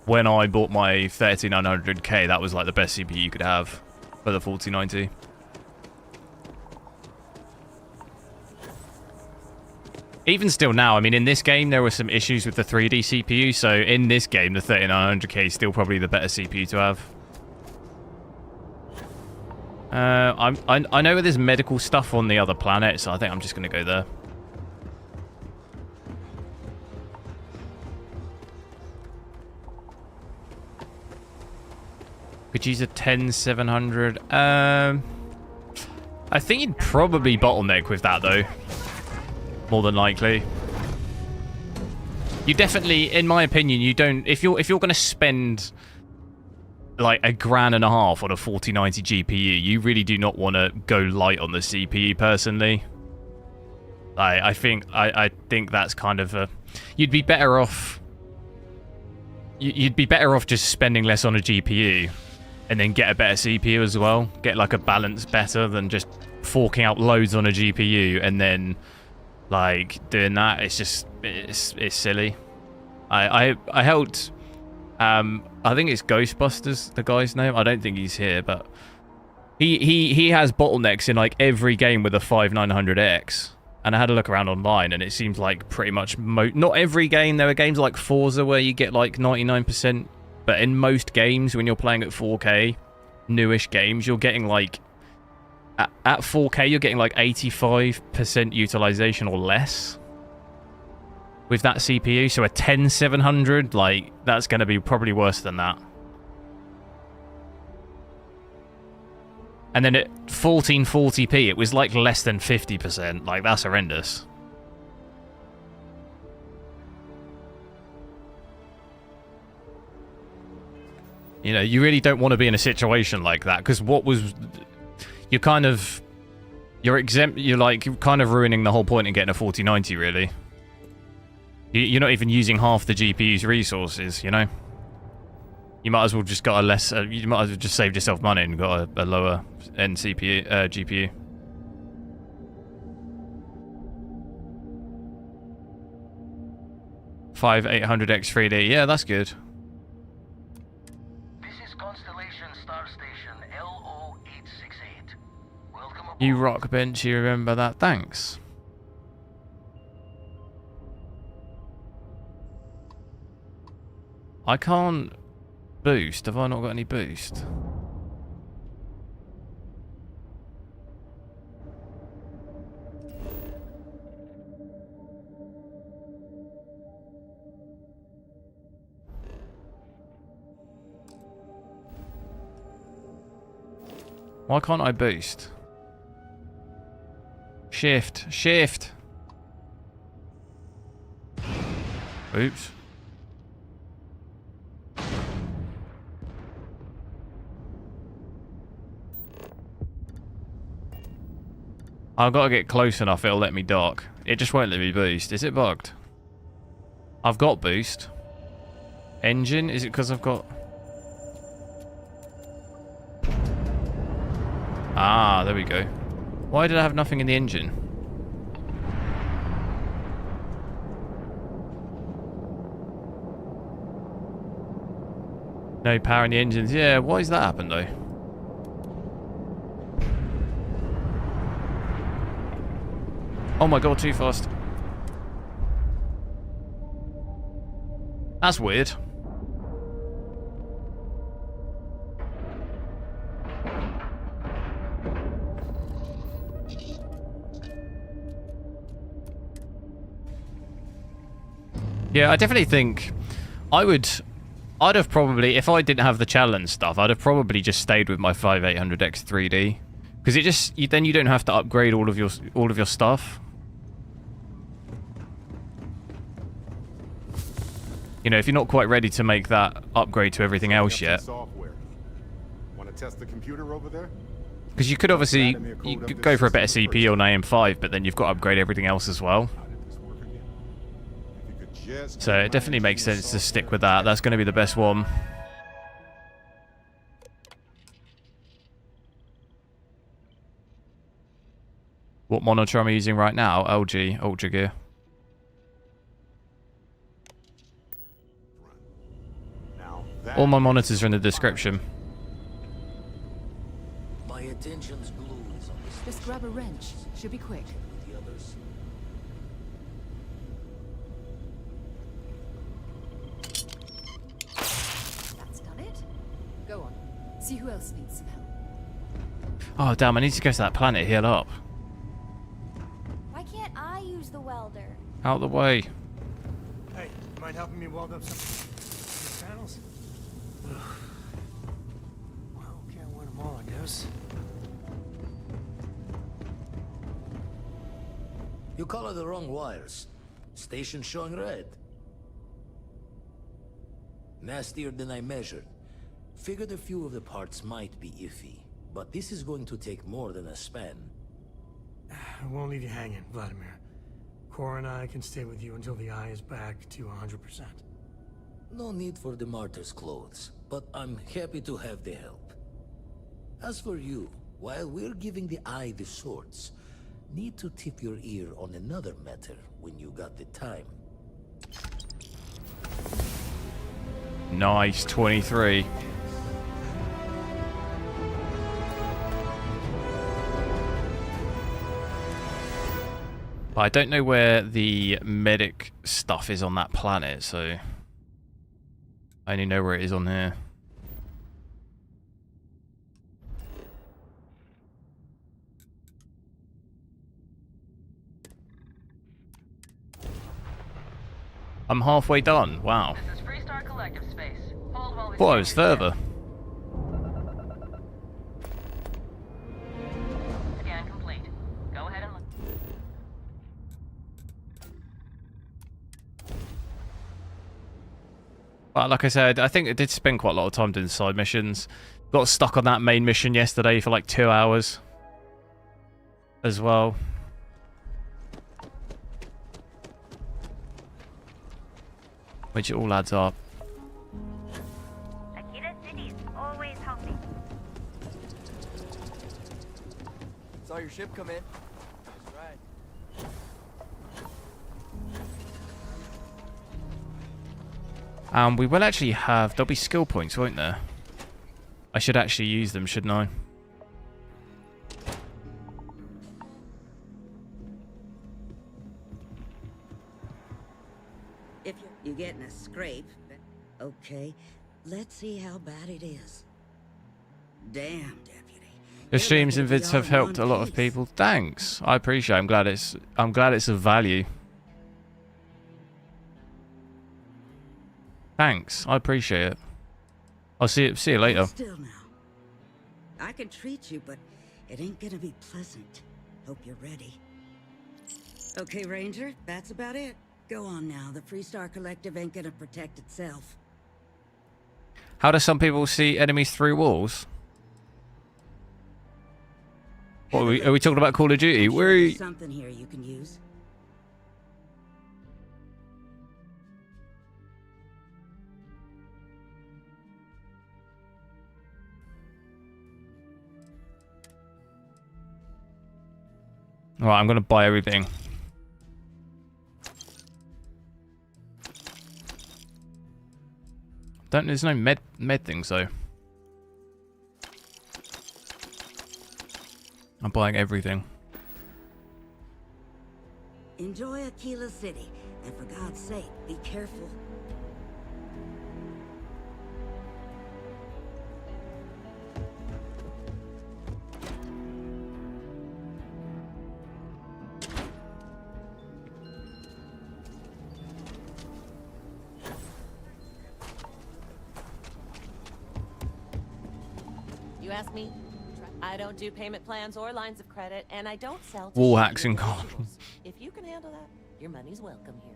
when I bought my 3900K, that was like the best CPU you could have for the 4090. Even still now, I mean, in this game, there were some issues with the 3D CPU, so in this game, the 3900K is still probably the better CPU to have. I know there's medical stuff on the other planet, so I think I'm just going to go there. Could use a 10700. I think you'd probably bottleneck with that, though. More than likely. You definitely, in my opinion, you don't... If you're going to spend like $1,500 on a 4090 GPU, you really do not want to go light on the CPU, personally. I think that's kind of a... You'd be better off... You'd be better off just spending less on a GPU and then get a better CPU as well. Get like a balance better than just forking out loads on a GPU and then like doing that. It's just... It's silly. I helped... I think it's Ghostbusters, the guy's name. I don't think he's here, but he has bottlenecks in like every game with a 5900X. And I had a look around online, and it seems like pretty much not every game. There are games like Forza where you get like 99%, but in most games when you're playing at 4K, newish games, you're getting like at 4K you're getting like 85% utilization or less with that CPU. So a 10700, like, that's going to be probably worse than that. And then at 1440p, it was like less than 50%. Like, that's horrendous. You know, you really don't want to be in a situation like that, because what was... You're kind of... You're like kind of ruining the whole point of getting a 4090, really. You're not even using half the GPU's resources, you know? You might as well just got a less... you might as well just saved yourself money and got a lower end CPU, GPU. Five 800X 3D. Yeah, that's good. This is Constellation Star Station LO868. Welcome aboard. You rock, bench. You remember that? Thanks. I can't boost. Have I not got any boost? Why can't I boost? Shift. Shift. Oops. I've got to get close enough, it'll let me dock. It just won't let me boost. Is it bugged? I've got boost. Engine? Is it because I've got... Ah, there we go. Why did I have nothing in the engine? No power in the engines. Yeah, why has that happened though? Oh my god, too fast. That's weird. Yeah, I definitely think I'd have probably, if I didn't have the challenge stuff, I'd have probably just stayed with my 5800X 3D. Because it just, then you don't have to upgrade all of your stuff. You know, if you're not quite ready to make that upgrade to everything else yet. Want to test the computer over there? Because you could obviously you could go for a better CPU on AM5, but then you've got to upgrade everything else as well. So it definitely makes sense to stick with that. That's going to be the best one. What monitor am I using right now? LG Ultra Gear. All my monitors are in the description. My attention's glued on this. Just grab a wrench. Should be quick. The others. That's done it. Go on. See who else needs some help. Oh damn, I need to go to that planet, heal up. Why can't I use the welder? Out the way. Hey, you mind helping me weld up some panels? Well, can't win them all, I guess. You color the wrong wires. Station showing red. Nastier than I measured. Figured a few of the parts might be iffy, but this is going to take more than a span. I won't leave you hanging, Vladimir. Cora and I can stay with you until the eye is back to 100%. No need for the martyr's clothes, but I'm happy to have the help. As for you, while we're giving the eye the swords, need to tip your ear on another matter when you got the time. Nice, 23. But I don't know where the medic stuff is on that planet, so I only know where it is on here. I'm halfway done. Wow. This is Freestar Collective Space. Hold while we Thought I was further. Scan complete. Go ahead and look. But like I said, I think I did spend quite a lot of time doing side missions. Got stuck on that main mission yesterday for like 2 hours as well. which it all adds up. Akita City's always helping. Saw your ship come in. Nice ride. We will actually have... There'll be skill points, won't there? I should actually use them, shouldn't I? If you're getting a scrape, okay, let's see how bad it is. Damn, deputy. The streams and vids have helped a lot of people. Thanks. I appreciate it. I'm glad it's of value. Thanks. I appreciate it. I'll see you later. Still now. I can treat you, but it ain't gonna be pleasant. Hope you're ready. Okay, Ranger, that's about it. Go on now. The Freestar Collective ain't gonna protect itself. How do some people see enemies through walls? What are we talking about? Call of Duty? Sure there's something here you can use. Alright, I'm gonna buy everything. There's no med things though. I'm buying everything. Enjoy Aquila City, and for God's sake, be careful. You ask me? I don't do payment plans or lines of credit, and I don't sell to Wall shady hacks and individuals. If you can handle that, your money's welcome here.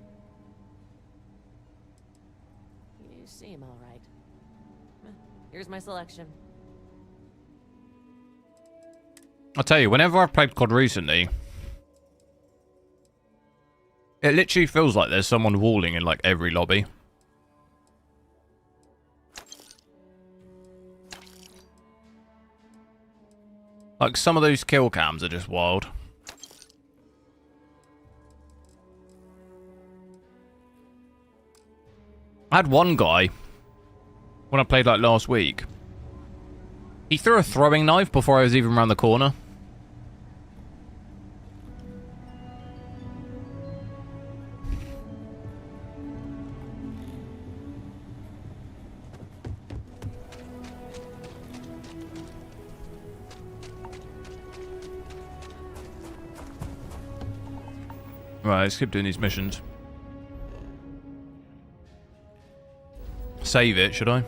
You seem all right. Here's my selection. I'll tell you, whenever I've played COD recently, it literally feels like there's someone walling in like every lobby. Like, some of those kill cams are just wild. I had one guy, when I played like last week, he threw a throwing knife before I was even around the corner. Right, let's keep doing these missions. Save it, should I?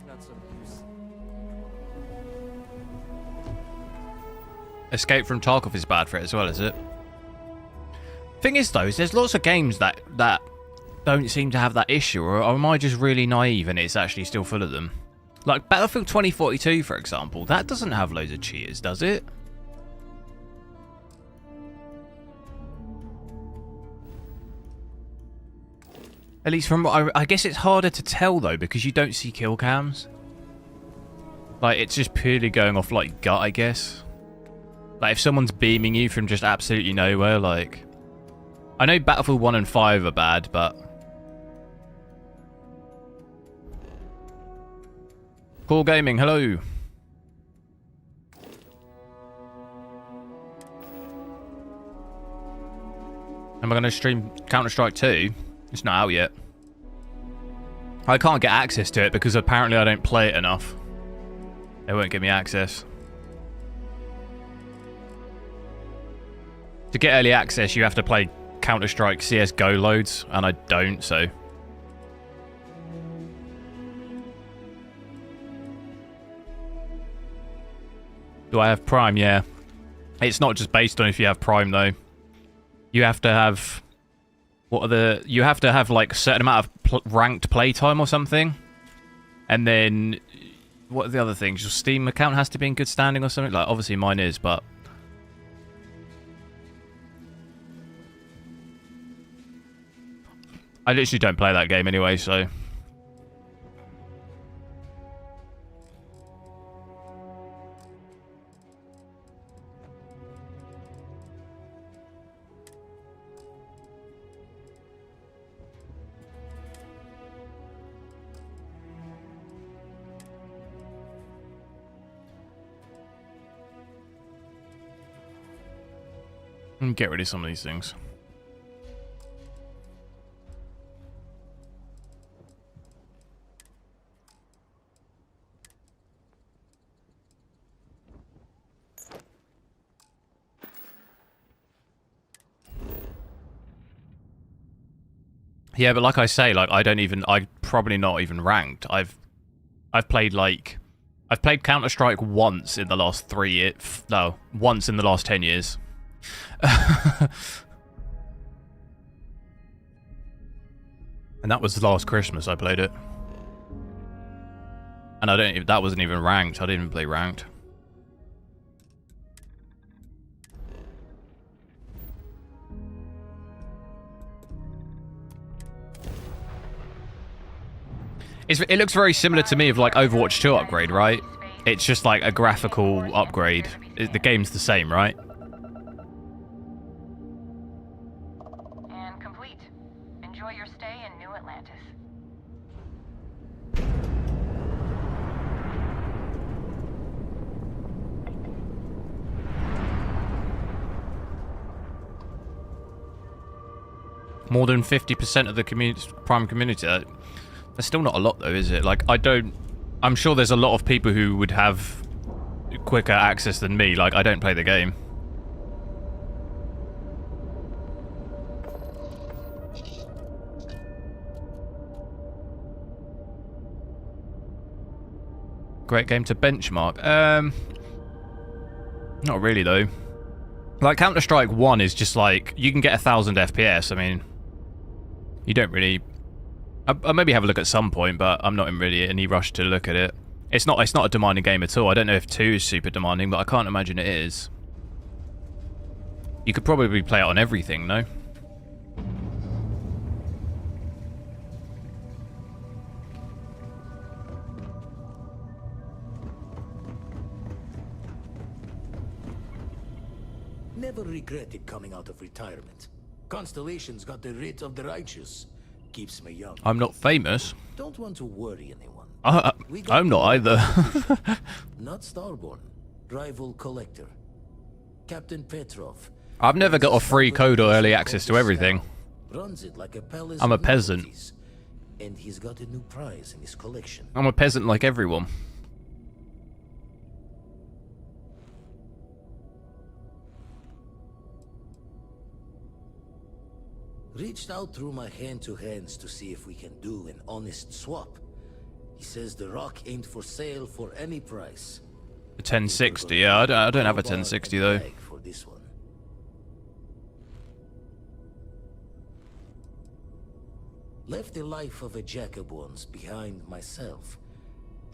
Not so use. Escape from Tarkov is bad for it as well, is it? Thing is though, is there's lots of games that don't seem to have that issue, or am I just really naive and it's actually still full of them? Like Battlefield 2042, for example, that doesn't have loads of cheaters, does it? At least from what I guess it's harder to tell though, because you don't see kill cams. Like, it's just purely going off like gut, I guess. Like, if someone's beaming you from just absolutely nowhere, like... I know Battlefield 1 and 5 are bad, but... Cool Gaming, hello. Am I going to stream Counter-Strike 2? It's not out yet. I can't get access to it because apparently I don't play it enough. They won't give me access. To get early access, you have to play Counter-Strike CSGO loads, and I don't, so... Do I have Prime? Yeah. It's not just based on if you have Prime, though. You have to have... What are the... You have to have, like, a certain amount of ranked playtime or something. And then... What are the other things? Your Steam account has to be in good standing or something? Like, obviously mine is, but... I literally don't play that game anyway, so... And get rid of some of these things. Yeah, but like I say, like I'm probably not even ranked. I've played Counter-Strike once in the last 3 years. No, once in the last 10 years. And that was last Christmas I played it. And that wasn't even ranked. I didn't even play ranked. It looks very similar to me of like Overwatch 2 upgrade, right? It's just like a graphical upgrade. The game's the same, right? And complete. Enjoy your stay in New Atlantis. More than 50% of the prime community. That's still not a lot though, is it? Like, I'm sure there's a lot of people who would have quicker access than me. Like, I don't play the game. Great game to benchmark. Not really though. Like, Counter-Strike 1 is just like, you can get 1,000 FPS. I mean, you don't really... I'll maybe have a look at some point, but I'm not in really any rush to look at it. It's not a demanding game at all. I don't know if 2 is super demanding, but I can't imagine it is. You could probably play it on everything, no? Never regretted coming out of retirement. Constellation's got the writ of the righteous. Keeps me young. I'm not famous. Don't want to worry anyone. I'm not either. Not Starborn. Rival collector. Captain Petrov. I've never got a free code or early access to everything. Runs it like a palace. I'm a peasant. And he's got a new prize in his collection. I'm a peasant like everyone. Reached out through my hand-to-hands to see if we can do an honest swap. He says the rock ain't for sale for any price. A 1060, yeah, I don't have a 1060 though. For this one. Left the life of a jacob once behind myself.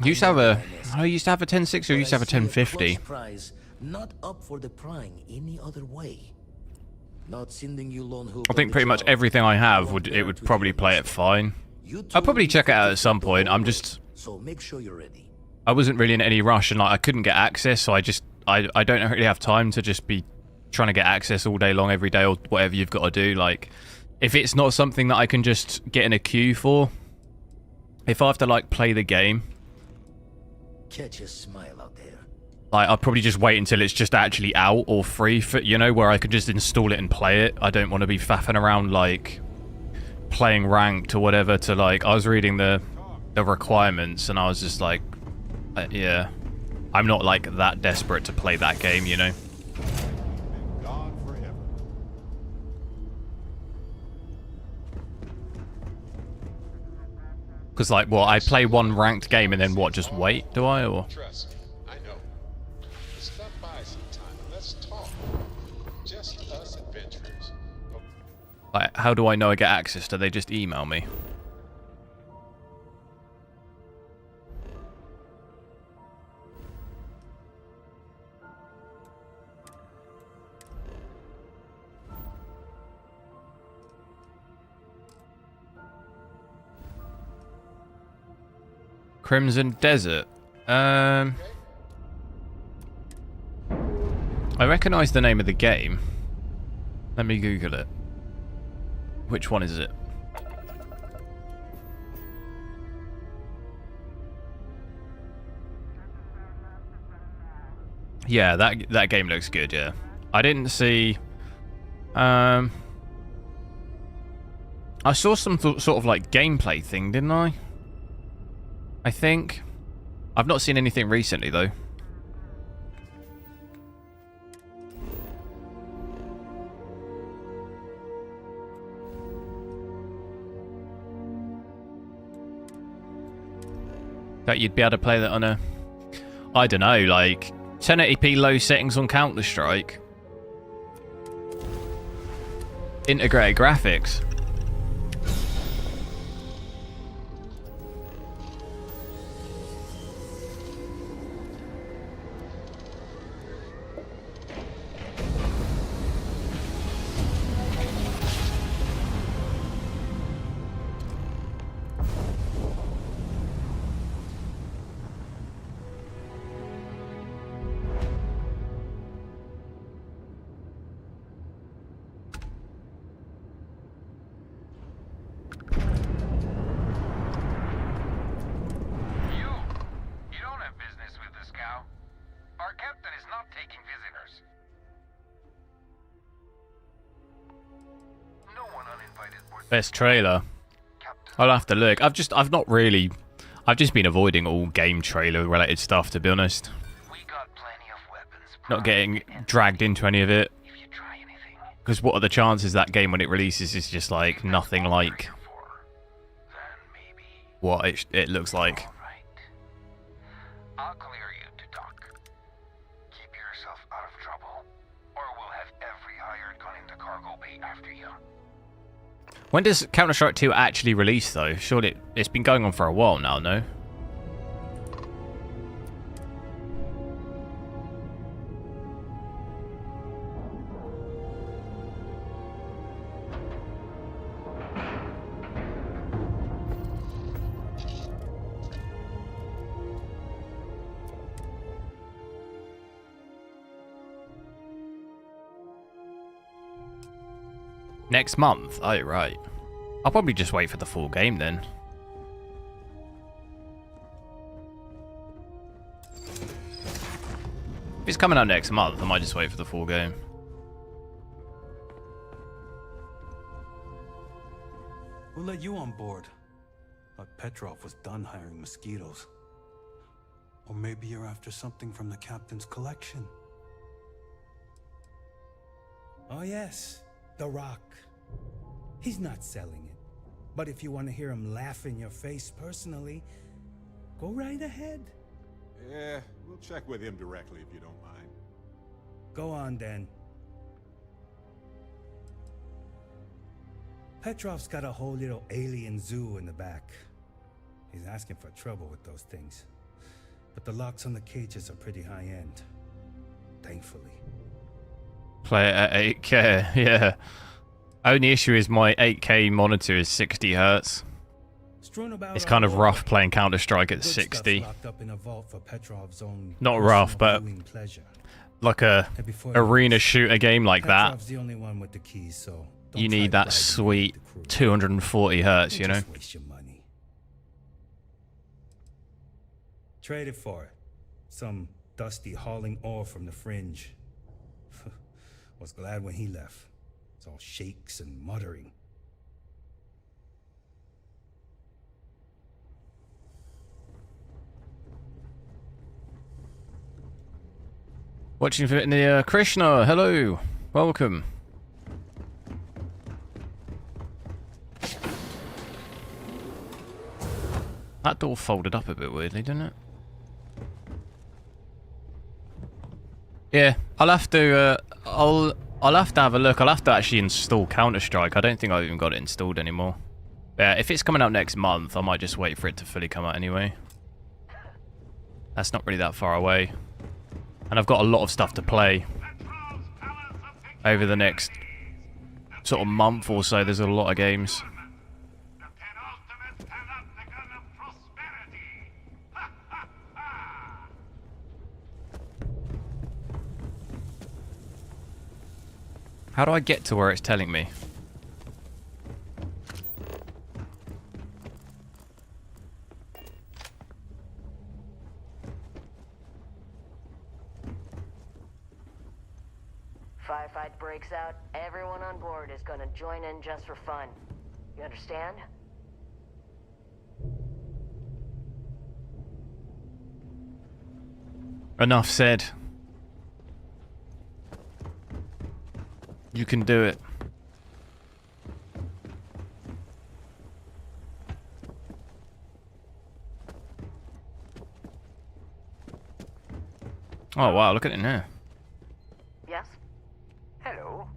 I used to have a 1060 or used to have a 1050. Prize, not up for the prying any other way. Not sending you lone hoop. I think pretty much everything I have would probably play it fine. I'll probably check it out at some point. So make sure you're ready. I wasn't really in any rush, and like I couldn't get access, so I don't really have time to just be trying to get access all day long, every day, or whatever you've got to do. Like, if it's not something that I can just get in a queue for, if I have to like play the game, catch a smile out there. Like, I'll probably just wait until it's just actually out or free for, you know, where I could just install it and play it. I don't want to be faffing around, like, playing ranked or whatever to, like, I was reading the requirements and I was just like, yeah, I'm not, like, that desperate to play that game, you know? Because, like, what, I play one ranked game and then what, just wait, do I, or...? Like, how do I know I get access? Do they just email me? Crimson Desert. I recognise the name of the game. Let me Google it. Which one is it? Yeah, that game looks good, yeah. I didn't see... I saw some sort of like gameplay thing, didn't I? I think. I've not seen anything recently, though. That you'd be able to play that on a... I don't know, like... 1080p low settings on Counter-Strike. Integrated graphics. Best trailer. I'll have to look. I've just been avoiding all game trailer related stuff, to be honest. Not getting dragged into any of it. Because what are the chances that game when it releases is just like nothing like what it looks like. I'll clear you to dock. Keep yourself out of trouble, or we'll have every hired gun in the cargo bay after you. When does Counter-Strike 2 actually release, though? Surely it's been going on for a while now, no? Next month? Oh, right. I'll probably just wait for the full game then. If it's coming out next month, I might just wait for the full game. We'll let you on board. But Petrov was done hiring mosquitoes. Or maybe you're after something from the captain's collection. Oh yes, The Rock. He's not selling it. But if you want to hear him laugh in your face personally, go right ahead. Yeah, we'll check with him directly if you don't mind. Go on then. Petrov's got a whole little alien zoo in the back. He's asking for trouble with those things. But the locks on the cages are pretty high end. Thankfully. Play it at 8K, yeah. Only issue is my 8K monitor is 60 Hz. It's kind of rough playing Counter-Strike at 60. Not rough, but like a arena shooter game like that, you need that sweet 240 Hz, you know? Trade it for some dusty hauling ore from the fringe. Was glad when he left. It's all shakes and muttering. Watching for the Krishna, hello, welcome. That door folded up a bit weirdly, didn't it? Yeah, I'll have to. I'll have to have a look. I'll have to actually install Counter-Strike. I don't think I've even got it installed anymore. Yeah, if it's coming out next month, I might just wait for it to fully come out anyway. That's not really that far away. And I've got a lot of stuff to play over the next sort of month or so. There's a lot of games. How do I get to where it's telling me? Firefight breaks out, everyone on board is gonna join in just for fun. You understand? Enough said. You can do it. Oh wow, look at it now. Yes? Hello?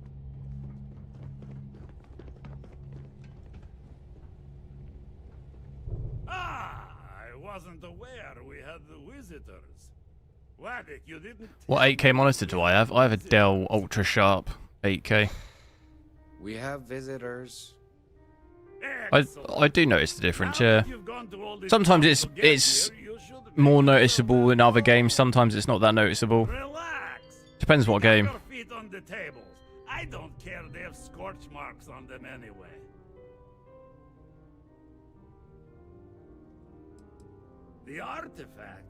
Ah, I wasn't aware we had the visitors. Wadik, you didn't... What 8K monitor do I have? I have a Dell UltraSharp 8K. We have visitors. I do notice the difference, yeah. Sometimes it's more noticeable in other games, sometimes it's not that noticeable. Depends what game. Feet on the tables. I don't care, they have scorch marks on them anyway. The artifact?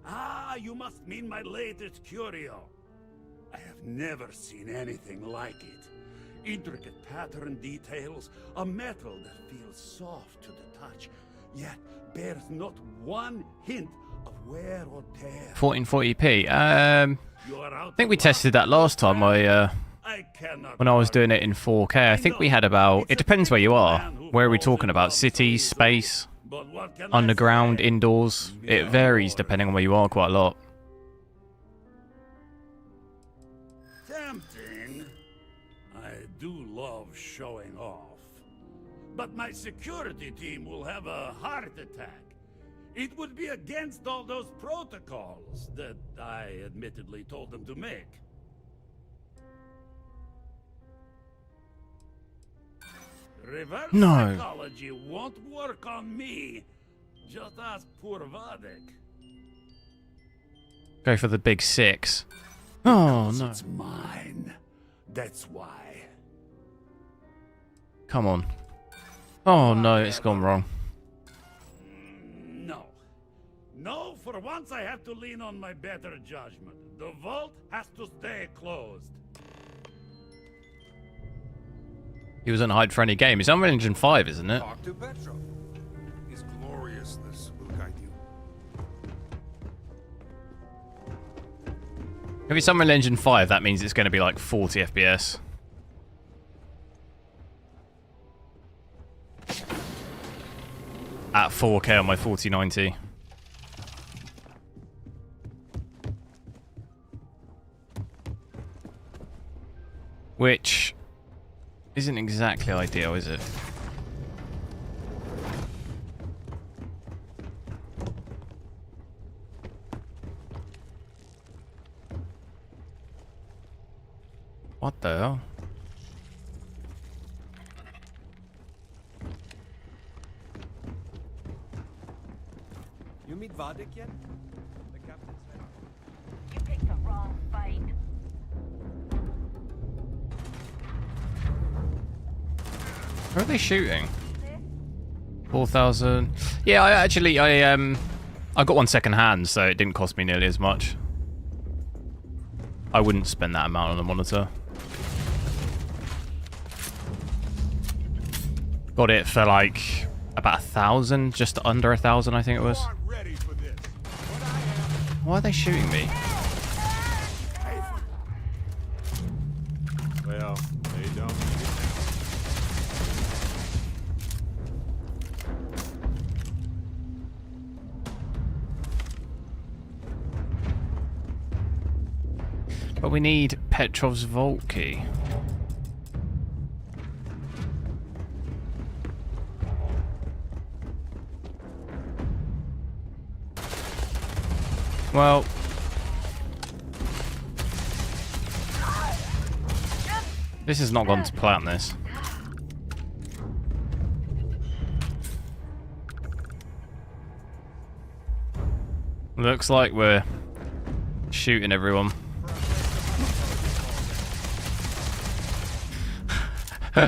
Ah, you must mean my latest curio. I have never seen anything like it. Intricate pattern details, a metal that feels soft to the touch, yet bears not one hint of wear or tear. 1440p. I think we tested that last time when I was doing it in 4K. I think we had about... It depends where you are. Where are we talking about? Cities, space, underground, indoors? It varies depending on where you are quite a lot. Tempting. I do love showing off. But my security team will have a heart attack. It would be against all those protocols that I admittedly told them to make. Reverse psychology won't work on me. Just ask poor Vadik. Go for the big 6. Oh, no. It's mine. That's why. Come on. Oh, no, it's gone wrong. No. No, for once I have to lean on my better judgment. The vault has to stay closed. He was on hide for any game. It's Unreal Engine 5, isn't it? Talk to Petrov. His gloriousness will guide you. If it's Unreal Engine 5, that means it's going to be like 40 FPS. At 4K on my 4090. Which isn't exactly ideal, is it? What the hell? You meet Vadik yet? The captain's man. You picked the wrong fight. Where are they shooting? 4,000. Yeah, I got one second hand, so it didn't cost me nearly as much. I wouldn't spend that amount on a monitor. Got it for like about 1,000, just under 1,000, I think it was. Why are they shooting me? Well, they don't. But we need Petrov's vault key. Well, this has not gone to plan, this. Looks like we're shooting everyone. You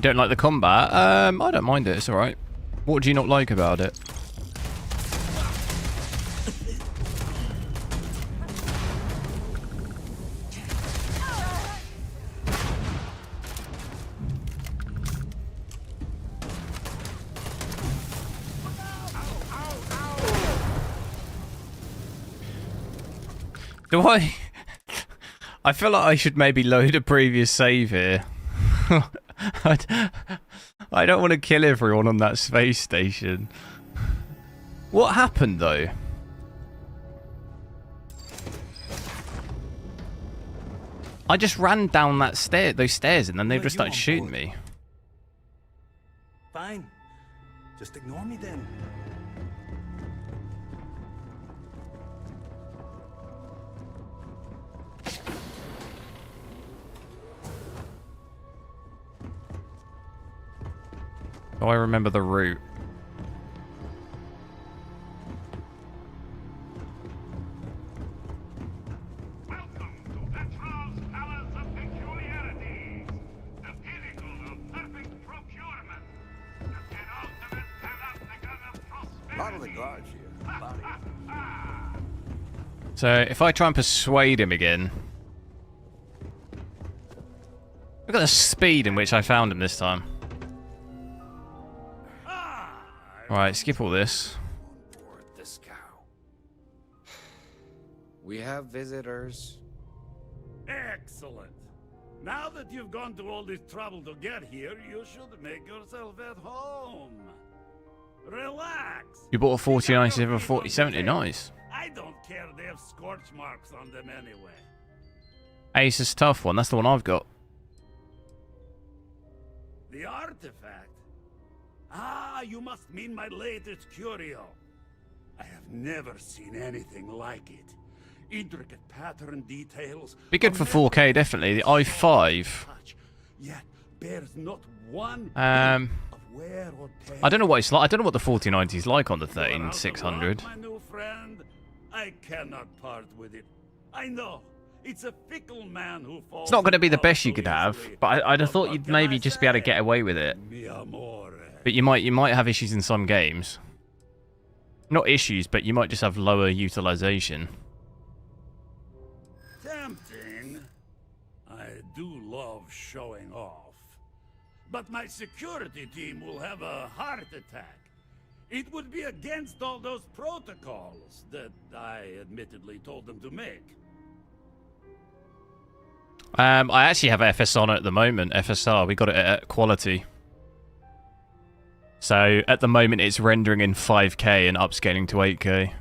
don't like the combat? I don't mind it. It's all right. What do you not like about it? Do I? I feel like I should maybe load a previous save here. I don't want to kill everyone on that space station. What happened though? I just ran down that those stairs, and then they just started shooting me. Fine. Just ignore me then. Oh, I remember the route. Welcome to Petrov's Palace of Peculiarities, the pinnacle of perfect procurement, the penultimate panopticon of prosperity. A lot of the guards here. So, if I try and persuade him again... Look at the speed in which I found him this time. Alright, skip all this. This cow. We have visitors. Excellent. Now that you've gone to all this trouble to get here, you should make yourself at home. Relax. You bought a 4090 over 4070, nice. I don't care, they have scorch marks on them anyway. Ace tough one, that's the one I've got. The artifact? Ah, you must mean my latest curio. I have never seen anything like it. Intricate pattern details. Be good for 4K, definitely. The i5. Yet bears not one I wear or tear. don't know what it's like. I don't know what the 4090 is like on the 13600. My new friend, I cannot part with it. I know. It's a fickle man who falls. It's not going to be the best you could have, but I'd have thought you'd maybe just be able to get away with it. But you might have issues in some games. Not issues, but you might just have lower utilization. Tempting. I do love showing off. But my security team will have a heart attack. It would be against all those protocols that I admittedly told them to make. I actually have FS on at the moment. FSR, we got it at quality. So at the moment it's rendering in 5K and upscaling to 8K.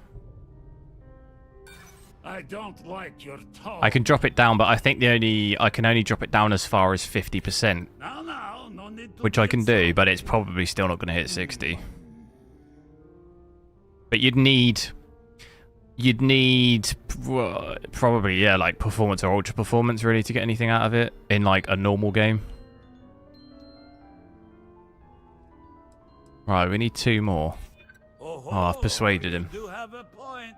I don't like your tone. I can drop it down, but I think I can only drop it down as far as 50%. No need to which I can do, but it's probably still not going to hit 60. But you'd need probably, yeah, like performance or ultra performance really to get anything out of it in like a normal game. Right, we need 2 more. Oh, I've persuaded him. You do have a point.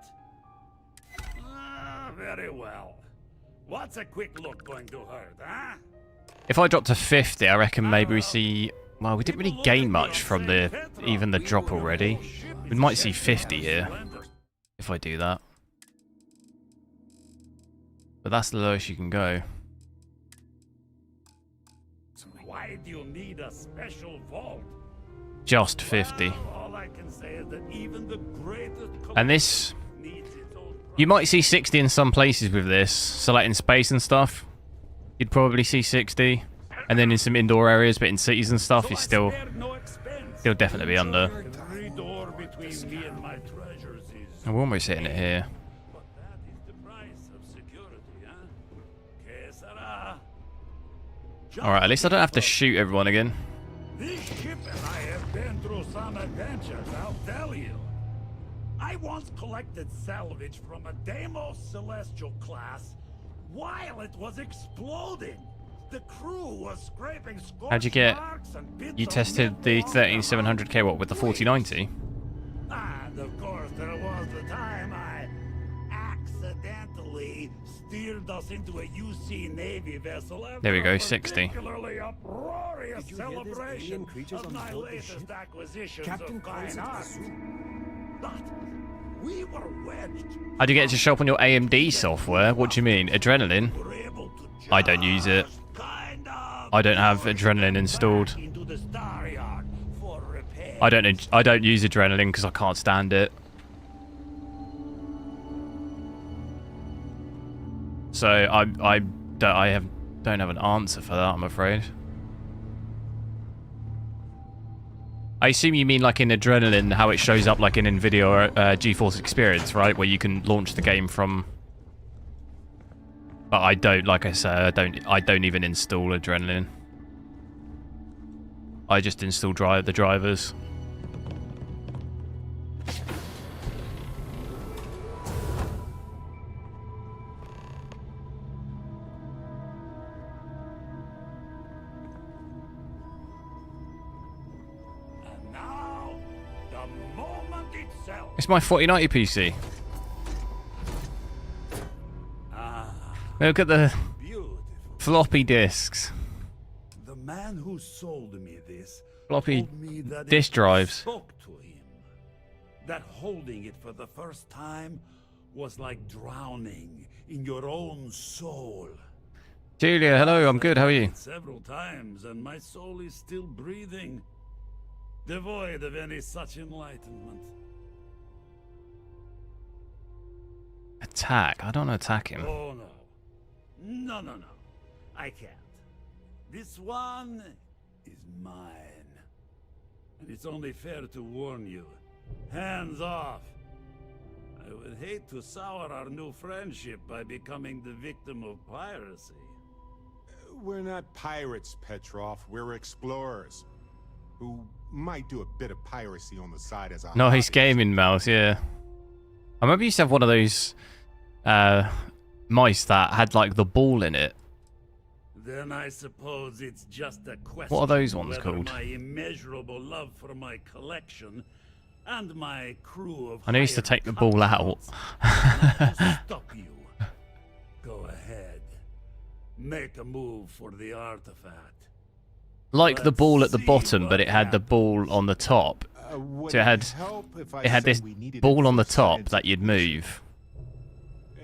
Very well. What's a quick look going to hurt, huh? If I drop to 50, I reckon maybe we see... Well, we didn't really gain much from even the drop already. We might see 50 here, if I do that. But that's the lowest you can go. Why do you need a special vault? Just 50. All I can say is that even the greatest And this... You might see 60 in some places with this. So like in space and stuff, you'd probably see 60. And then in some indoor areas, but in cities and stuff, you're still definitely be under. And we're almost hitting it here. Alright, at least I don't have to shoot everyone again. This ship and I have been through some adventures, I'll tell you. I once collected salvage from a Deimos Celestial class while it was exploding. The crew was scraping scorch How'd you get... marks and bits You of tested the 13700K what with the 4090? And of course there was the time I accidentally steered us into a UC Navy vessel after There we go, a 60. particularly uproarious Did you hear this? Alien celebration creatures of on my board the latest ship? acquisitions Captain of calls fine it a art. zoo. But we were wedged. How do you get it to show up on your AMD software? What do you mean? Adrenaline? I don't use it. I don't have Adrenaline installed. Into the star yard for repair. I don't use Adrenaline because I can't stand it. So I don't have an answer for that, I'm afraid. I assume you mean like in Adrenaline, how it shows up like in nvidia or GeForce Experience, right? Where you can launch the game from. But I don't, like I said, I don't even install Adrenaline. I just install the drivers. It's my 4090 PC. Look at the floppy disks. The man who sold me this Floppy told me that disk it drives. spoke to him. That holding it for the first time was like drowning in your own soul. Julia, hello, I'm good, how are you? Several times, and my soul is still breathing, devoid of any such enlightenment. Attack? I don't want to attack him. Oh no. No. I can't. This one is mine. And it's only fair to warn you. Hands off. I would hate to sour our new friendship by becoming the victim of piracy. We're not pirates, Petrov. We're explorers. Who might do a bit of piracy on the side as a Nice gaming mouse, yeah. I remember you used to have one of those mice that had like the ball in it. Then I suppose it's just a question. What are those ones whether called? My immeasurable love for my collection and my crew of I know you used to take the ball out. stop you. Go ahead. Make a move for the artifact. Like the ball at the bottom, but it had the ball on the top. So it had this ball on the top that you'd move.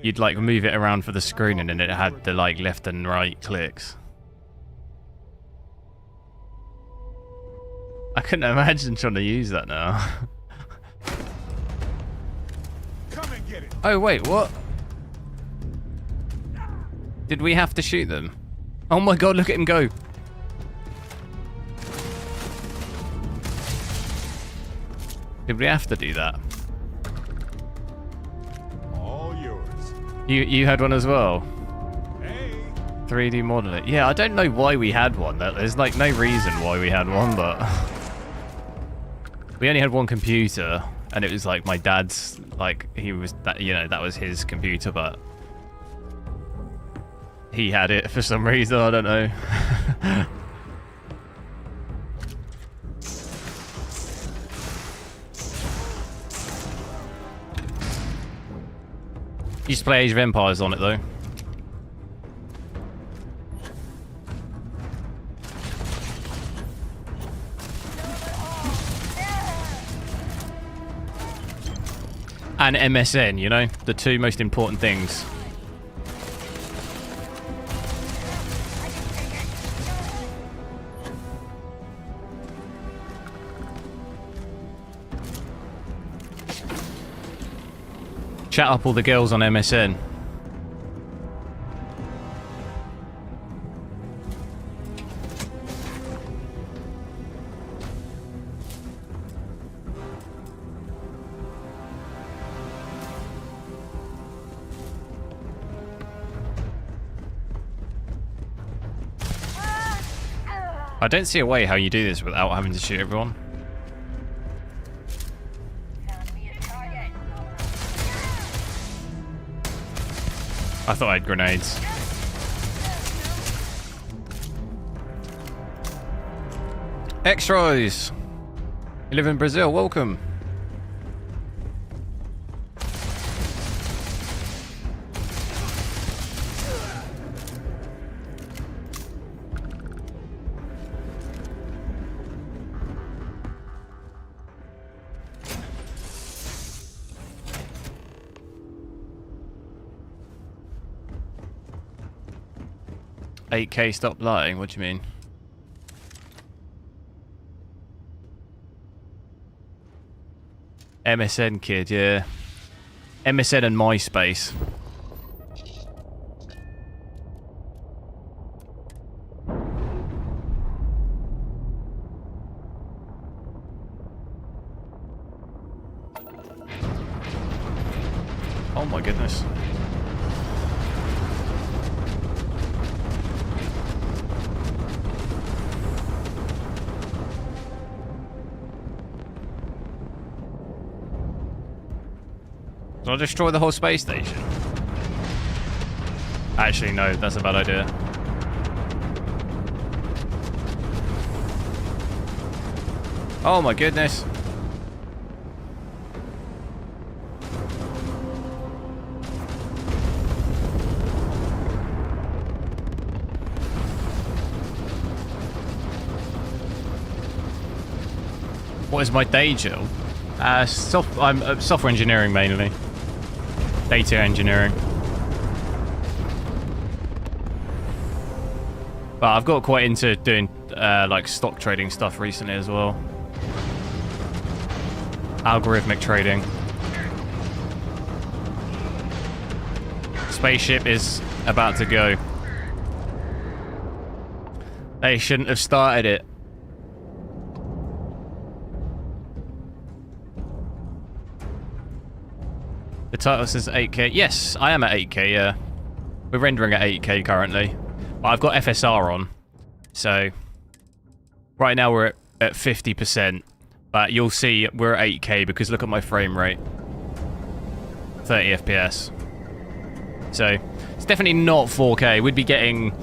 You'd like move it around for the screen, and then it had the like left and right clicks. I couldn't imagine trying to use that now. Come and get it. Oh wait, what? Did we have to shoot them? Oh my god, look at him go. Did we have to do that? All yours. You had one as well? Hey. 3D model it. Yeah, I don't know why we had one. There's like no reason why we had one, but we only had one computer, and it was like my dad's. Like he was that, you know, that was his computer, but he had it for some reason. I don't know. Used to play Age of Empires on it though. And MSN, you know, the two most important things. Chat up all the girls on MSN. I don't see a way how you do this without having to shoot everyone. I thought I had grenades. X-Rise! You live in Brazil, welcome. 8K stop lying? What do you mean? MSN kid, yeah. MSN and MySpace. Oh my goodness. Did I destroy the whole space station? Actually, no, that's a bad idea. Oh my goodness. What is my day job? I'm software engineering mainly. Data engineering. But I've got quite into doing like stock trading stuff recently as well. Algorithmic trading. Spaceship is about to go. They shouldn't have started it. The title says 8K. Yes, I am at 8K, yeah. We're rendering at 8K currently. But I've got FSR on. So, right now we're at 50%. But you'll see we're at 8K because look at my frame rate. 30 FPS. So, it's definitely not 4K. We'd be getting...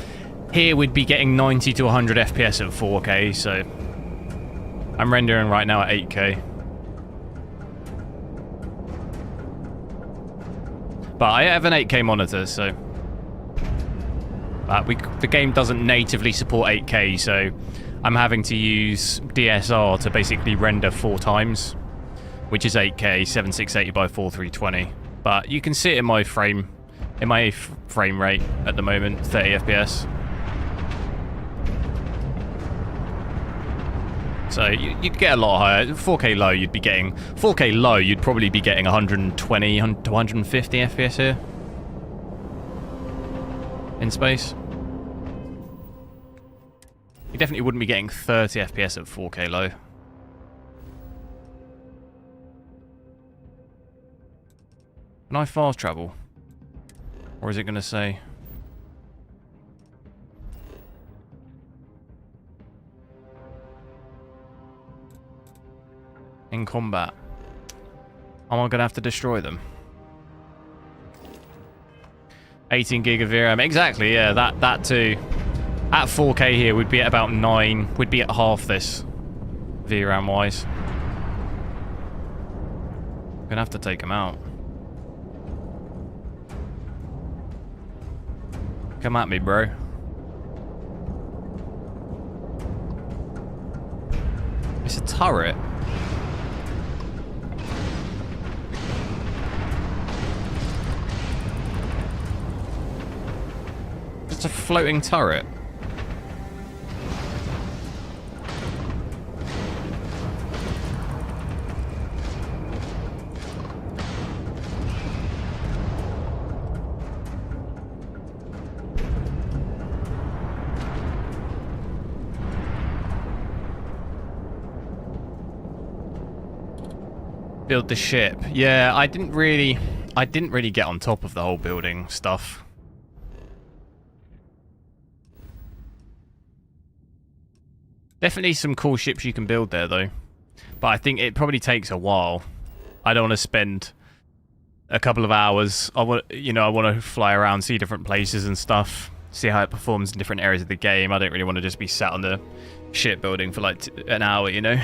Here we'd be getting 90 to 100 FPS at 4K, so... I'm rendering right now at 8K. But I have an 8K monitor, so... But the game doesn't natively support 8K, so... I'm having to use DSR to basically render 4 times. Which is 8K, 7680 by 4320. But you can see it in my frame... In my frame rate at the moment, 30 FPS. So you'd get a lot higher. 4K low, you'd be getting... 4K low, you'd probably be getting 120 to 150 FPS here. In space. You definitely wouldn't be getting 30 FPS at 4K low. Can I fast travel? Or is it going to say... In combat. Am I going to have to destroy them? 18 gig of VRAM. Exactly, yeah, that too. At 4K here, we'd be at about 9. We'd be at half this. VRAM-wise. I'm going to have to take them out. Come at me, bro. It's a turret. It's a floating turret. Build the ship. Yeah, I didn't really get on top of the whole building stuff. Definitely some cool ships you can build there, though. But I think it probably takes a while. I don't want to spend a couple of hours. I want to fly around, see different places and stuff, see how it performs in different areas of the game. I don't really want to just be sat on the shipbuilding for like an hour, you know.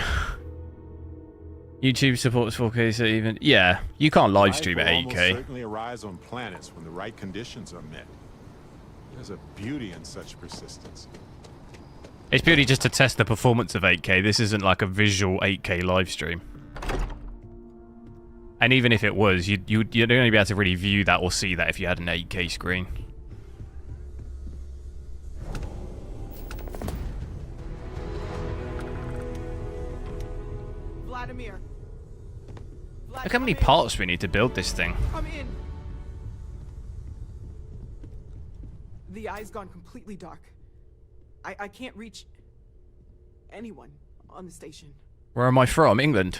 YouTube supports 4K, so even you can't live stream at 8K. Life will almost certainly arise on planets when the right conditions are met. There's a beauty in such persistence. It's purely just to test the performance of 8K. This isn't like a visual 8K live stream. And even if it was, you'd only be able to really view that or see that if you had an 8K screen. Vladimir! Look how many parts we need to build this thing. Come in! The eye's gone completely dark. I can't reach anyone on the station. Where am I from? England?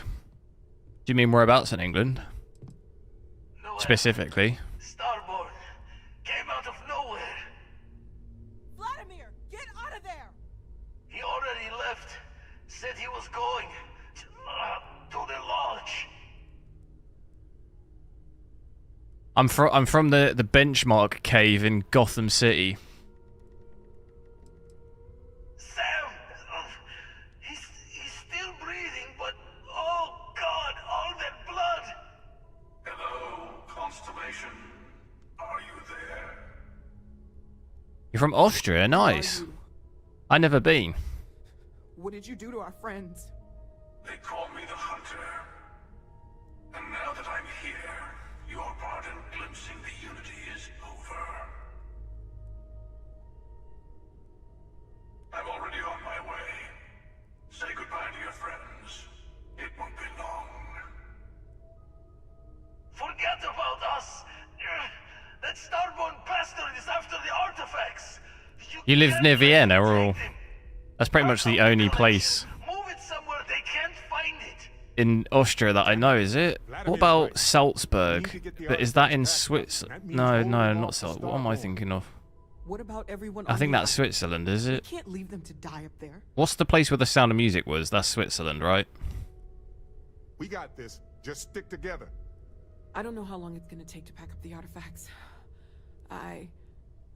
Do you mean whereabouts in England? Nowhere. Specifically. Starborn came out of nowhere. Vladimir, get out of there! He already left. Said he was going to the lodge. I'm from the benchmark cave in Gotham City. Sam, he's still breathing, but oh God, all that blood. Hello, Constellation. Are you there? You're from Austria, nice. I never been. What did you do to our friends? They call me the Hunter. And now that I'm here, your part in glimpsing the Unity is over. I'm already on my way. Say goodbye to your friends. It won't be long. Forget about us. That Starborn bastard is after the artifacts. You live near Vienna, or that's pretty much the only place Move it somewhere they can't find it. in Austria that I know, is it? What about Salzburg? But is that in Switzerland? No, not Salzburg. What am I thinking of? What about everyone? I think that's Switzerland, is it? We can't leave them to die up there. What's the place where the Sound of Music was? That's Switzerland, right? We got this. Just stick together. I don't know how long it's gonna take to pack up the artifacts.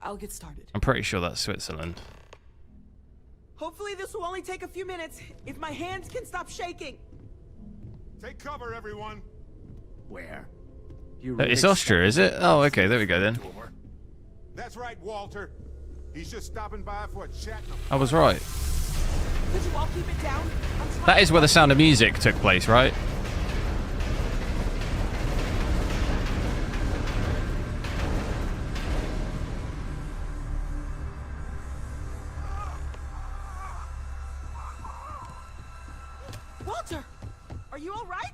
I'll get started. I'm pretty sure that's Switzerland. Hopefully this will only take a few minutes, if my hands can stop shaking. Take cover, everyone. Where? It's Austria, is it? Oh, okay, there we go then. That's right, Walter. He's just stopping by for a chat. I was right. Could you all keep it down? That is where the Sound of Music took place, right? Walter, are you all right?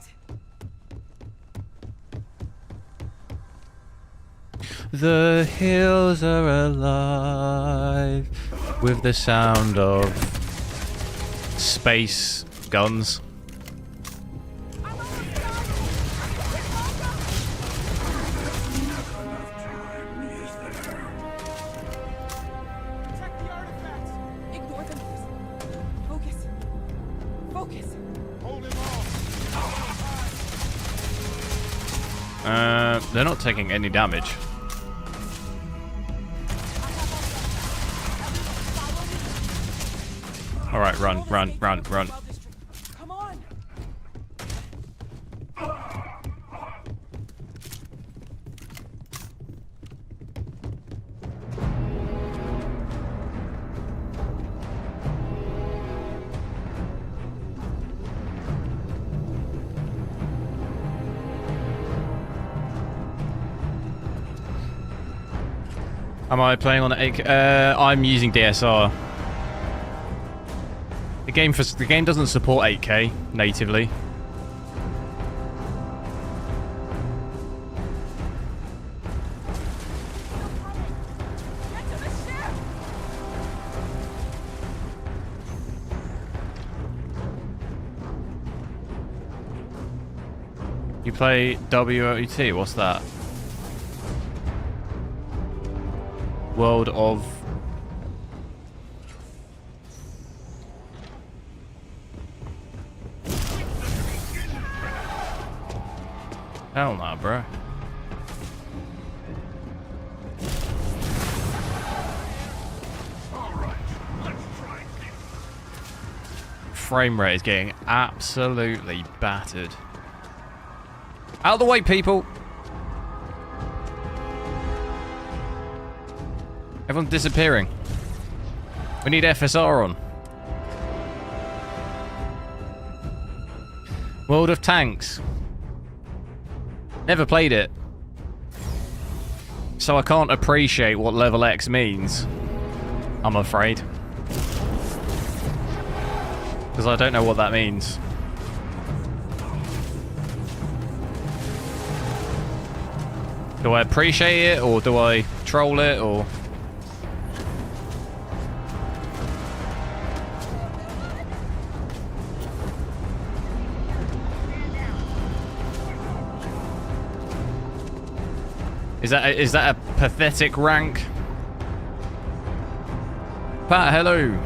The hills are alive with the sound of space guns. Check the artifacts. Ignore the noise. Focus. Focus. Hold him off. They're not taking any damage. Alright, run. Come on. Am I playing on 8K? I'm using DSR. The game doesn't support 8K natively. You play WOT? What's that? World of... Hell nah, bro. Frame rate is getting absolutely battered. Out of the way, people! Everyone's disappearing. We need FSR on. World of Tanks. Never played it. So I can't appreciate what level X means. I'm afraid. Because I don't know what that means. Do I appreciate it, or do I troll it, or... Is that a pathetic rank? Pat, hello.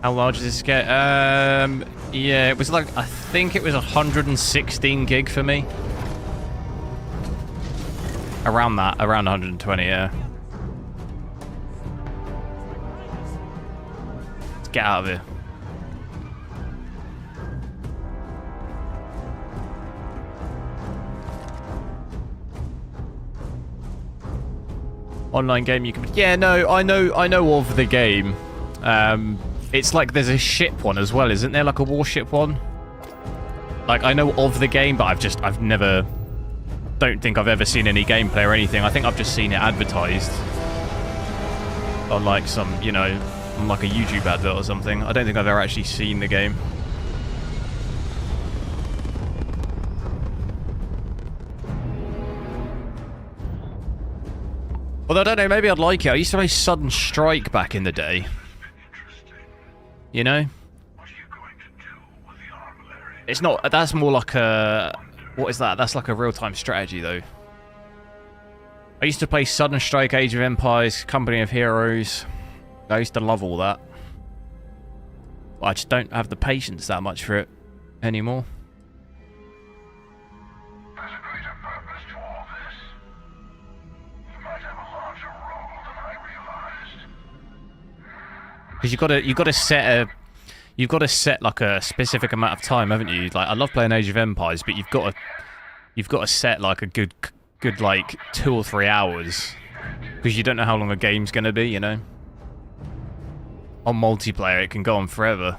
How large does this get? Yeah, it was like, I think it was 116 gig for me. Around that, around 120, yeah. Let's get out of here. Online game you can... Yeah, no, I know of the game. It's like there's a ship one as well, isn't there? Like a warship one? Like, I know of the game, but I've never... Don't think I've ever seen any gameplay or anything. I think I've just seen it advertised. On like some, you know, on like a YouTube advert or something. I don't think I've ever actually seen the game. Although, I don't know, maybe I'd like it. I used to play Sudden Strike back in the day. You know? It's not... That's more like a... What is that? That's like a real-time strategy, though. I used to play Sudden Strike, Age of Empires, Company of Heroes. I used to love all that. I just don't have the patience that much for it anymore. Because you've got to set like a specific amount of time, haven't you? Like, I love playing Age of Empires, but you've got to set like a good like 2 or 3 hours, because you don't know how long a game's gonna be, you know. On multiplayer, it can go on forever.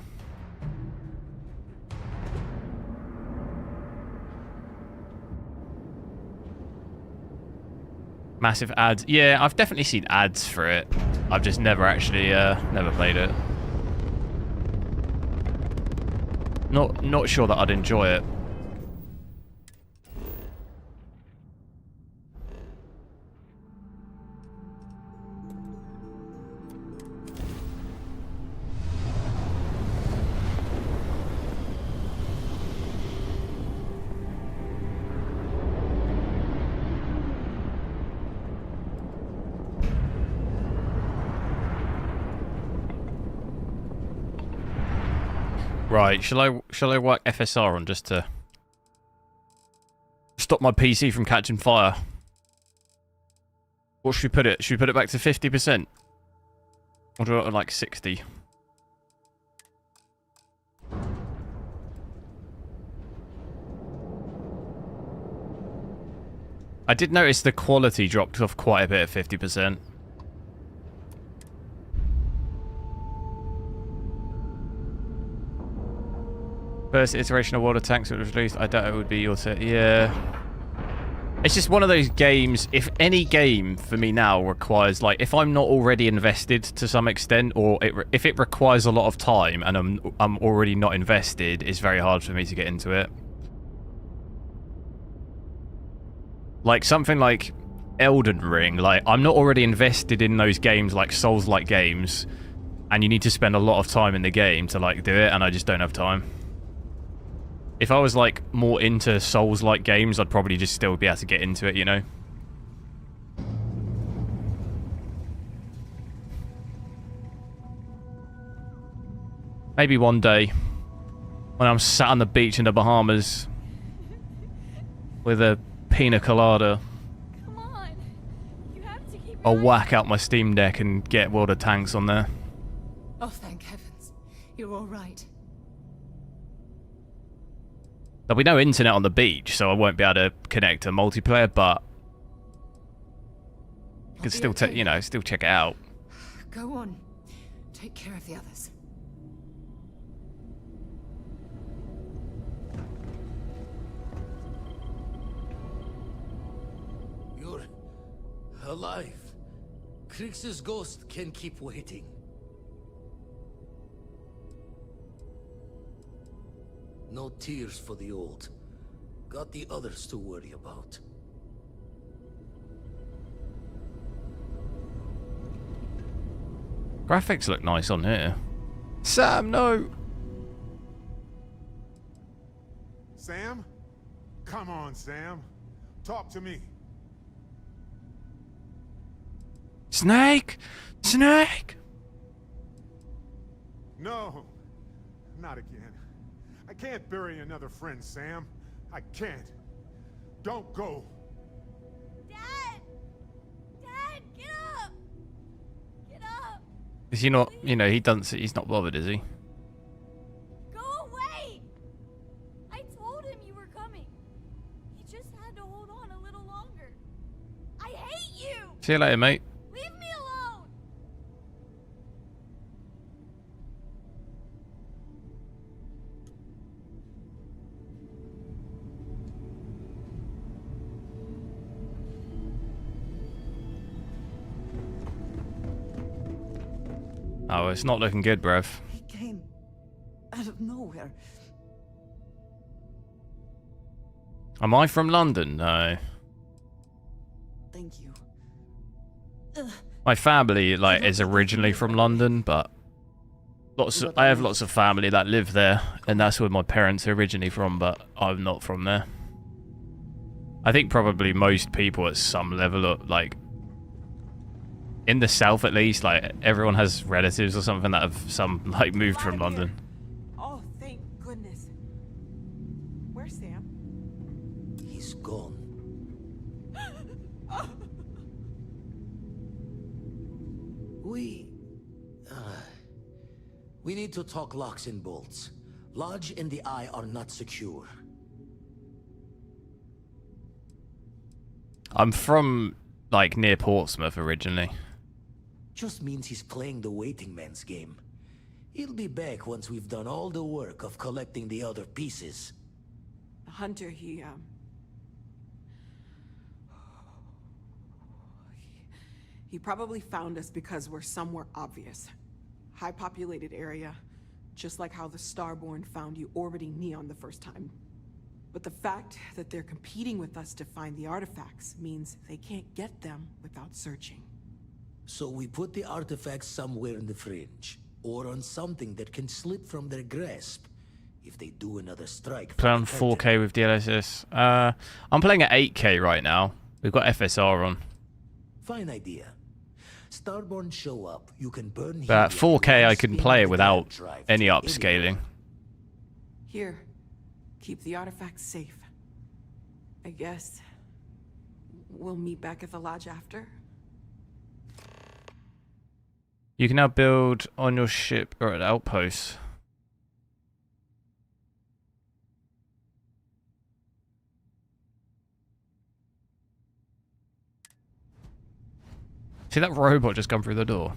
Massive ads. Yeah, I've definitely seen ads for it. I've just never actually, never played it. Not sure that I'd enjoy it. Right, shall I work FSR on just to stop my PC from catching fire? Or should we put it? Should we put it back to 50%? Or do it like 60? I did notice the quality dropped off quite a bit at 50%. First iteration of World of Tanks that was released, I doubt it would be your set. Yeah. It's just one of those games, if any game for me now requires, like, if I'm not already invested to some extent, or if it requires a lot of time and I'm already not invested, it's very hard for me to get into it. Like, something like Elden Ring, like, I'm not already invested in those games, like Souls-like games, and you need to spend a lot of time in the game to, like, do it, and I just don't have time. If I was, like, more into Souls-like games, I'd probably just still be able to get into it, you know? Maybe one day, when I'm sat on the beach in the Bahamas, with a pina colada, I'll whack out my Steam Deck and get World of Tanks on there. Oh, thank heavens. You're all right. There'll be no internet on the beach, so I won't be able to connect to multiplayer, but you can still, you know, still check it out. Go on. Take care of the others. You're alive. Krix's ghost can keep waiting. No tears for the old. Got the others to worry about. Graphics look nice on here. Sam, no! Sam? Come on, Sam. Talk to me. Snake! Snake! No, not again. I can't bury another friend, Sam. I can't. Don't go. Dad! Dad, get up! Get up! Is he not, you know, he doesn't, he's not bothered, is he? Go away! I told him you were coming. He just had to hold on a little longer. I hate you! See you later, mate. Leave me alone! Oh, it's not looking good, bruv. He came out of nowhere. Am I from London? No. Thank you. My family, like, is originally from London, but I have lots of family that live there, and that's where my parents are originally from, but I'm not from there. I think probably most people at some level are, like, in the south at least, like, everyone has relatives or something that have like, moved from London. Oh, thank goodness. Where's Sam? He's gone. We need to talk locks and bolts. Lodge and the Eye are not secure. I'm from, like, near Portsmouth originally. Just means he's playing the waiting man's game. He'll be back once we've done all the work of collecting the other pieces. The hunter, he probably found us because we're somewhere obvious. High populated area, just like how the Starborn found you orbiting Neon the first time. But the fact that they're competing with us to find the artifacts means they can't get them without searching. So we put the artifacts somewhere in the fringe, or on something that can slip from their grasp if they do another strike. Play on 4K with DLSS. I'm playing at 8K right now. We've got FSR on. Fine idea. Starborn show up, you can burn. But 4K I can play it without any upscaling. Here, keep the artifacts safe. I guess we'll meet back at the lodge after. You can now build on your ship or at outposts. See that robot just come through the door?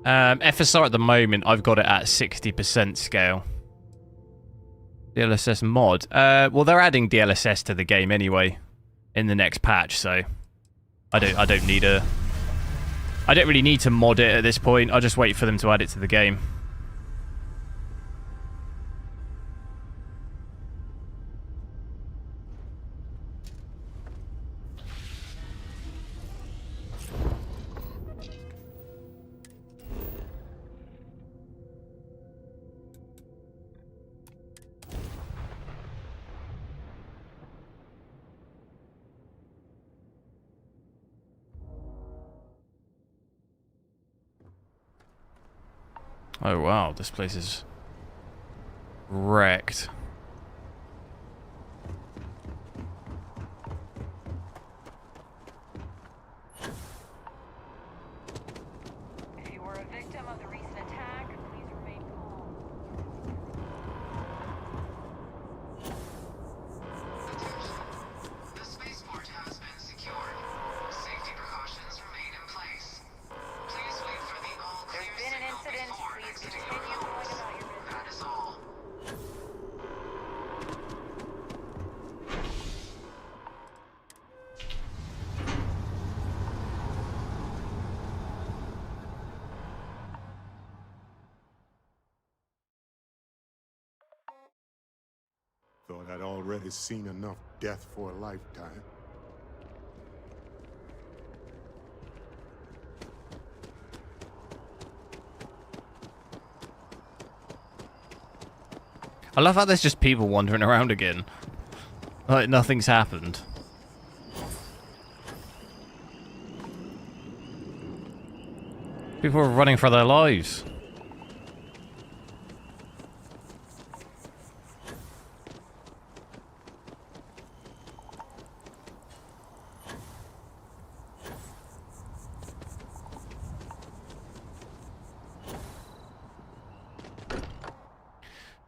FSR at the moment, I've got it at 60% scale. DLSS mod. Well, they're adding DLSS to the game anyway in the next patch, so I don't need a. I don't really need to mod it at this point. I'll just wait for them to add it to the game. Oh wow, this place is wrecked. If you were a victim of the recent attack, please remain calm. The spaceport has been secured. Safety precautions remain in place. Please wait for the all-clear signal before exiting your pods. That is all. thought I'd already seen enough death for a lifetime. I love how there's just people wandering around again. Like nothing's happened. People are running for their lives.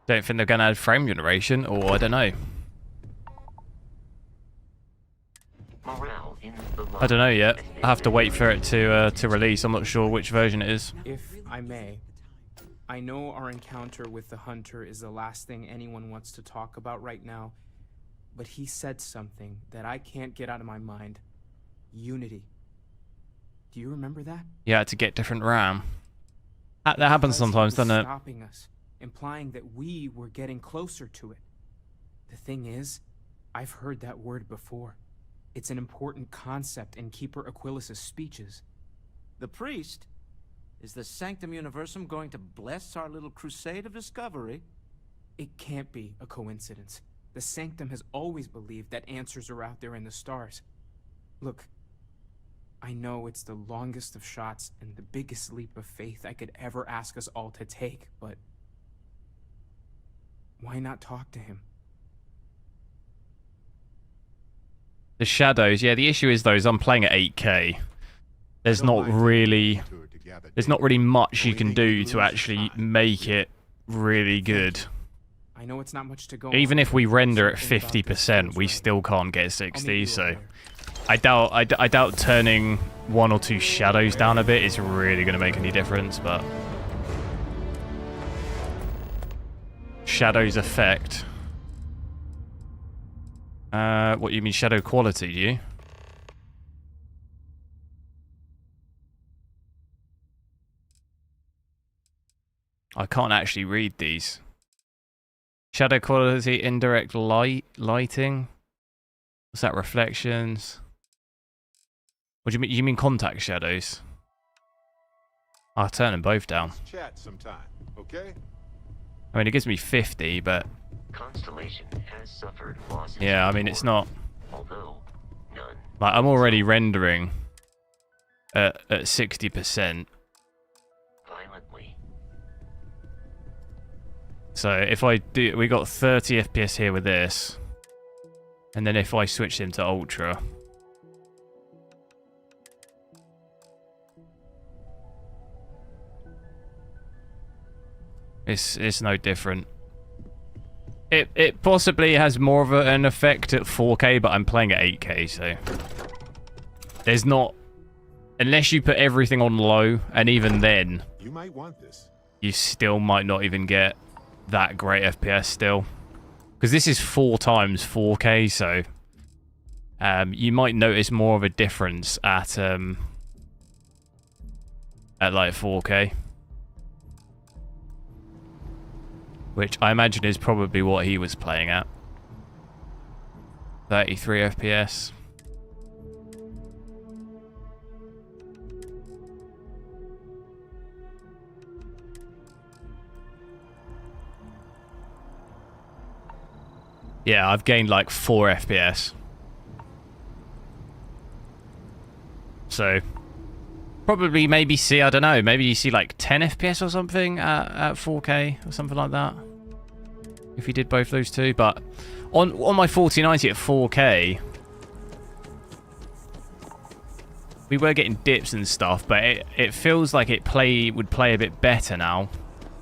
Don't think they're going to add frame generation, or I don't know. I don't know yet. I have to wait for it to release. I'm not sure which version it is. If I may, I know our encounter with the Hunter is the last thing anyone wants to talk about right now, but he said something that I can't get out of my mind. Unity. Do you remember that? Yeah, to get different RAM. That happens sometimes, doesn't it? Stopping us, implying that we were getting closer to it. The thing is, I've heard that word before. It's an important concept in Keeper Aquilas's speeches. The priest? Is the Sanctum Universum going to bless our little crusade of discovery? It can't be a coincidence. The Sanctum has always believed that answers are out there in the stars. Look, I know it's the longest of shots and the biggest leap of faith I could ever ask us all to take, but why not talk to him? The shadows, yeah, the issue is though, is I'm playing at 8K. There's not really much you can do to actually make it really good. I know it's not much to go Even if we render at 50%, we still can't get 60, so I doubt turning 1 or 2 shadows down a bit is really going to make any difference, but shadows effect. What you mean shadow quality, do you? I can't actually read these. Shadow quality, indirect lighting. What's that? Reflections. What do you mean? You mean contact shadows? I'll turn them both down. Let's chat sometime, okay? I mean, it gives me 50, but Constellation has suffered losses. yeah, I mean, it's not. Although none. Like, I'm already rendering at 60%. Violently. So if I do, we got 30 FPS here with this, and then if I switch into Ultra, it's no different. It possibly has more of an effect at 4K, but I'm playing at 8K, so there's not, unless you put everything on low, and even then, You might want this. you still might not even get that great FPS still, because this is 4 times 4K, so you might notice more of a difference at like 4K, which I imagine is probably what he was playing at. 33 FPS. Yeah, I've gained like 4 FPS. So, probably maybe see, I don't know, maybe you see like 10 FPS or something at 4K or something like that. If you did both those two, but on my 4090 at 4K, we were getting dips and stuff, but it feels like it would play a bit better now.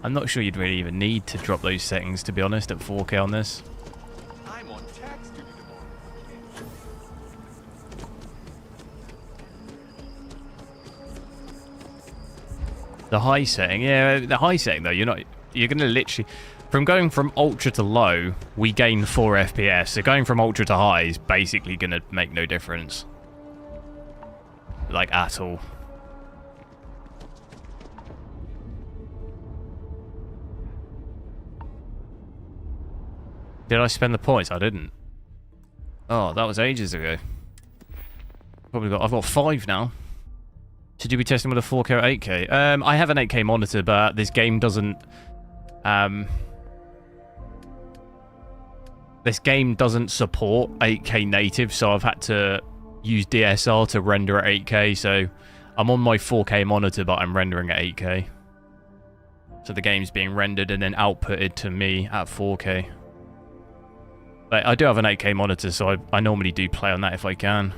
I'm not sure you'd really even need to drop those settings, to be honest, at 4K on this. I'm on tax duty tomorrow. The high setting, yeah, the high setting though, you're gonna literally, from going from ultra to low, we gain 4 FPS. So going from ultra to high is basically gonna make no difference, like at all. Did I spend the points? I didn't. Oh, that was ages ago. I've got 5 now. Should you be testing with a 4K or 8K? I have an 8K monitor, but this game doesn't... this game doesn't support 8K native, so I've had to use DSR to render at 8K, so I'm on my 4K monitor, but I'm rendering at 8K. So the game's being rendered and then outputted to me at 4K. But I do have an 8K monitor, so I normally do play on that if I can.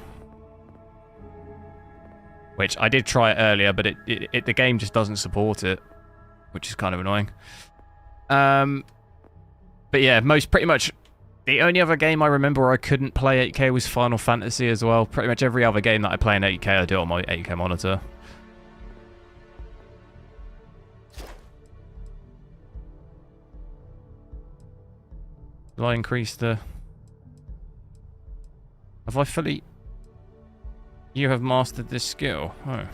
Which I did try it earlier, but the game just doesn't support it, which is kind of annoying. But yeah, pretty much the only other game I remember where I couldn't play 8K was Final Fantasy as well. Pretty much every other game that I play in 8K, I do it on my 8K monitor. Will I increase the... Have I fully... You have mastered this skill. Oh.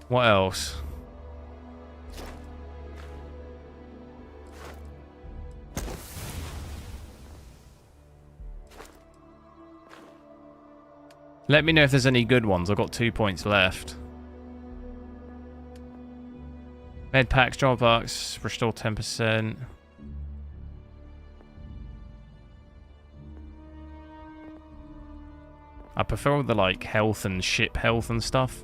What else? Let me know if there's any good ones. I've got 2 points left. Med packs, drop box, restore 10%. I prefer all the like health and ship health and stuff.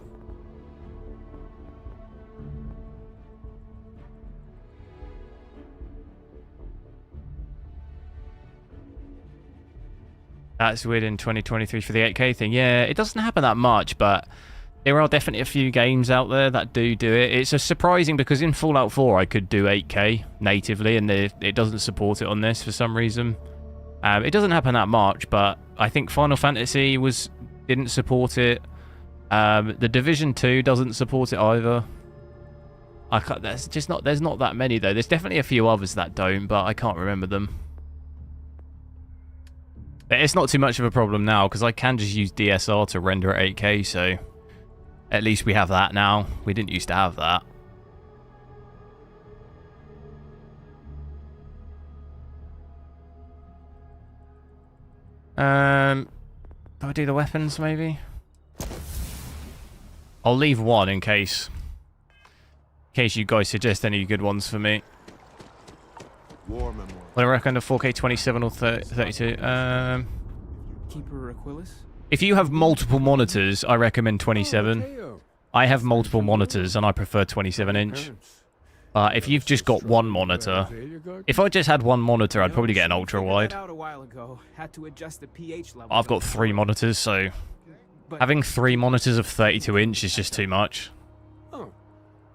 That's weird in 2023 for the 8K thing. Yeah, it doesn't happen that much, but there are definitely a few games out there that do it. It's a surprising because in Fallout 4 I could do 8K natively and it doesn't support it on this for some reason. It doesn't happen that much, but I think Final Fantasy didn't support it. The Division 2 doesn't support it either. There's not that many though. There's definitely a few others that don't, but I can't remember them. But it's not too much of a problem now because I can just use DSR to render at 8K, so at least we have that now. We didn't used to have that. Do I do the weapons maybe? I'll leave one in case you guys suggest any good ones for me. What do I recommend, a 4K 27 or 32? Keeper Aquilus? If you have multiple monitors, I recommend 27. I have multiple monitors and I prefer 27-inch. But if you've just got one monitor, if I just had one monitor, I'd probably get an ultra-wide. I've got 3 monitors, so having 3 monitors of 32-inch is just too much. Oh,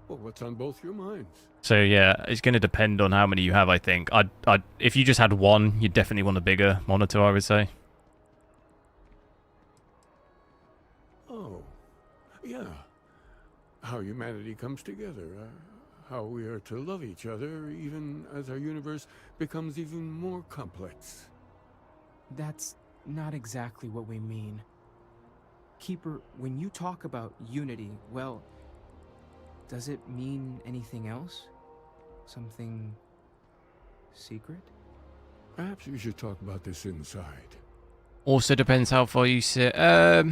well, what's on both your minds? So yeah, it's going to depend on how many you have, I think. If you just had one, you'd definitely want a bigger monitor, I would say. Oh, yeah. How humanity comes together. How we are to love each other, even as our universe becomes even more complex. That's not exactly what we mean. Keeper, when you talk about unity, well, does it mean anything else? Something secret? Perhaps we should talk about this inside. Also depends how far you sit. Yeah,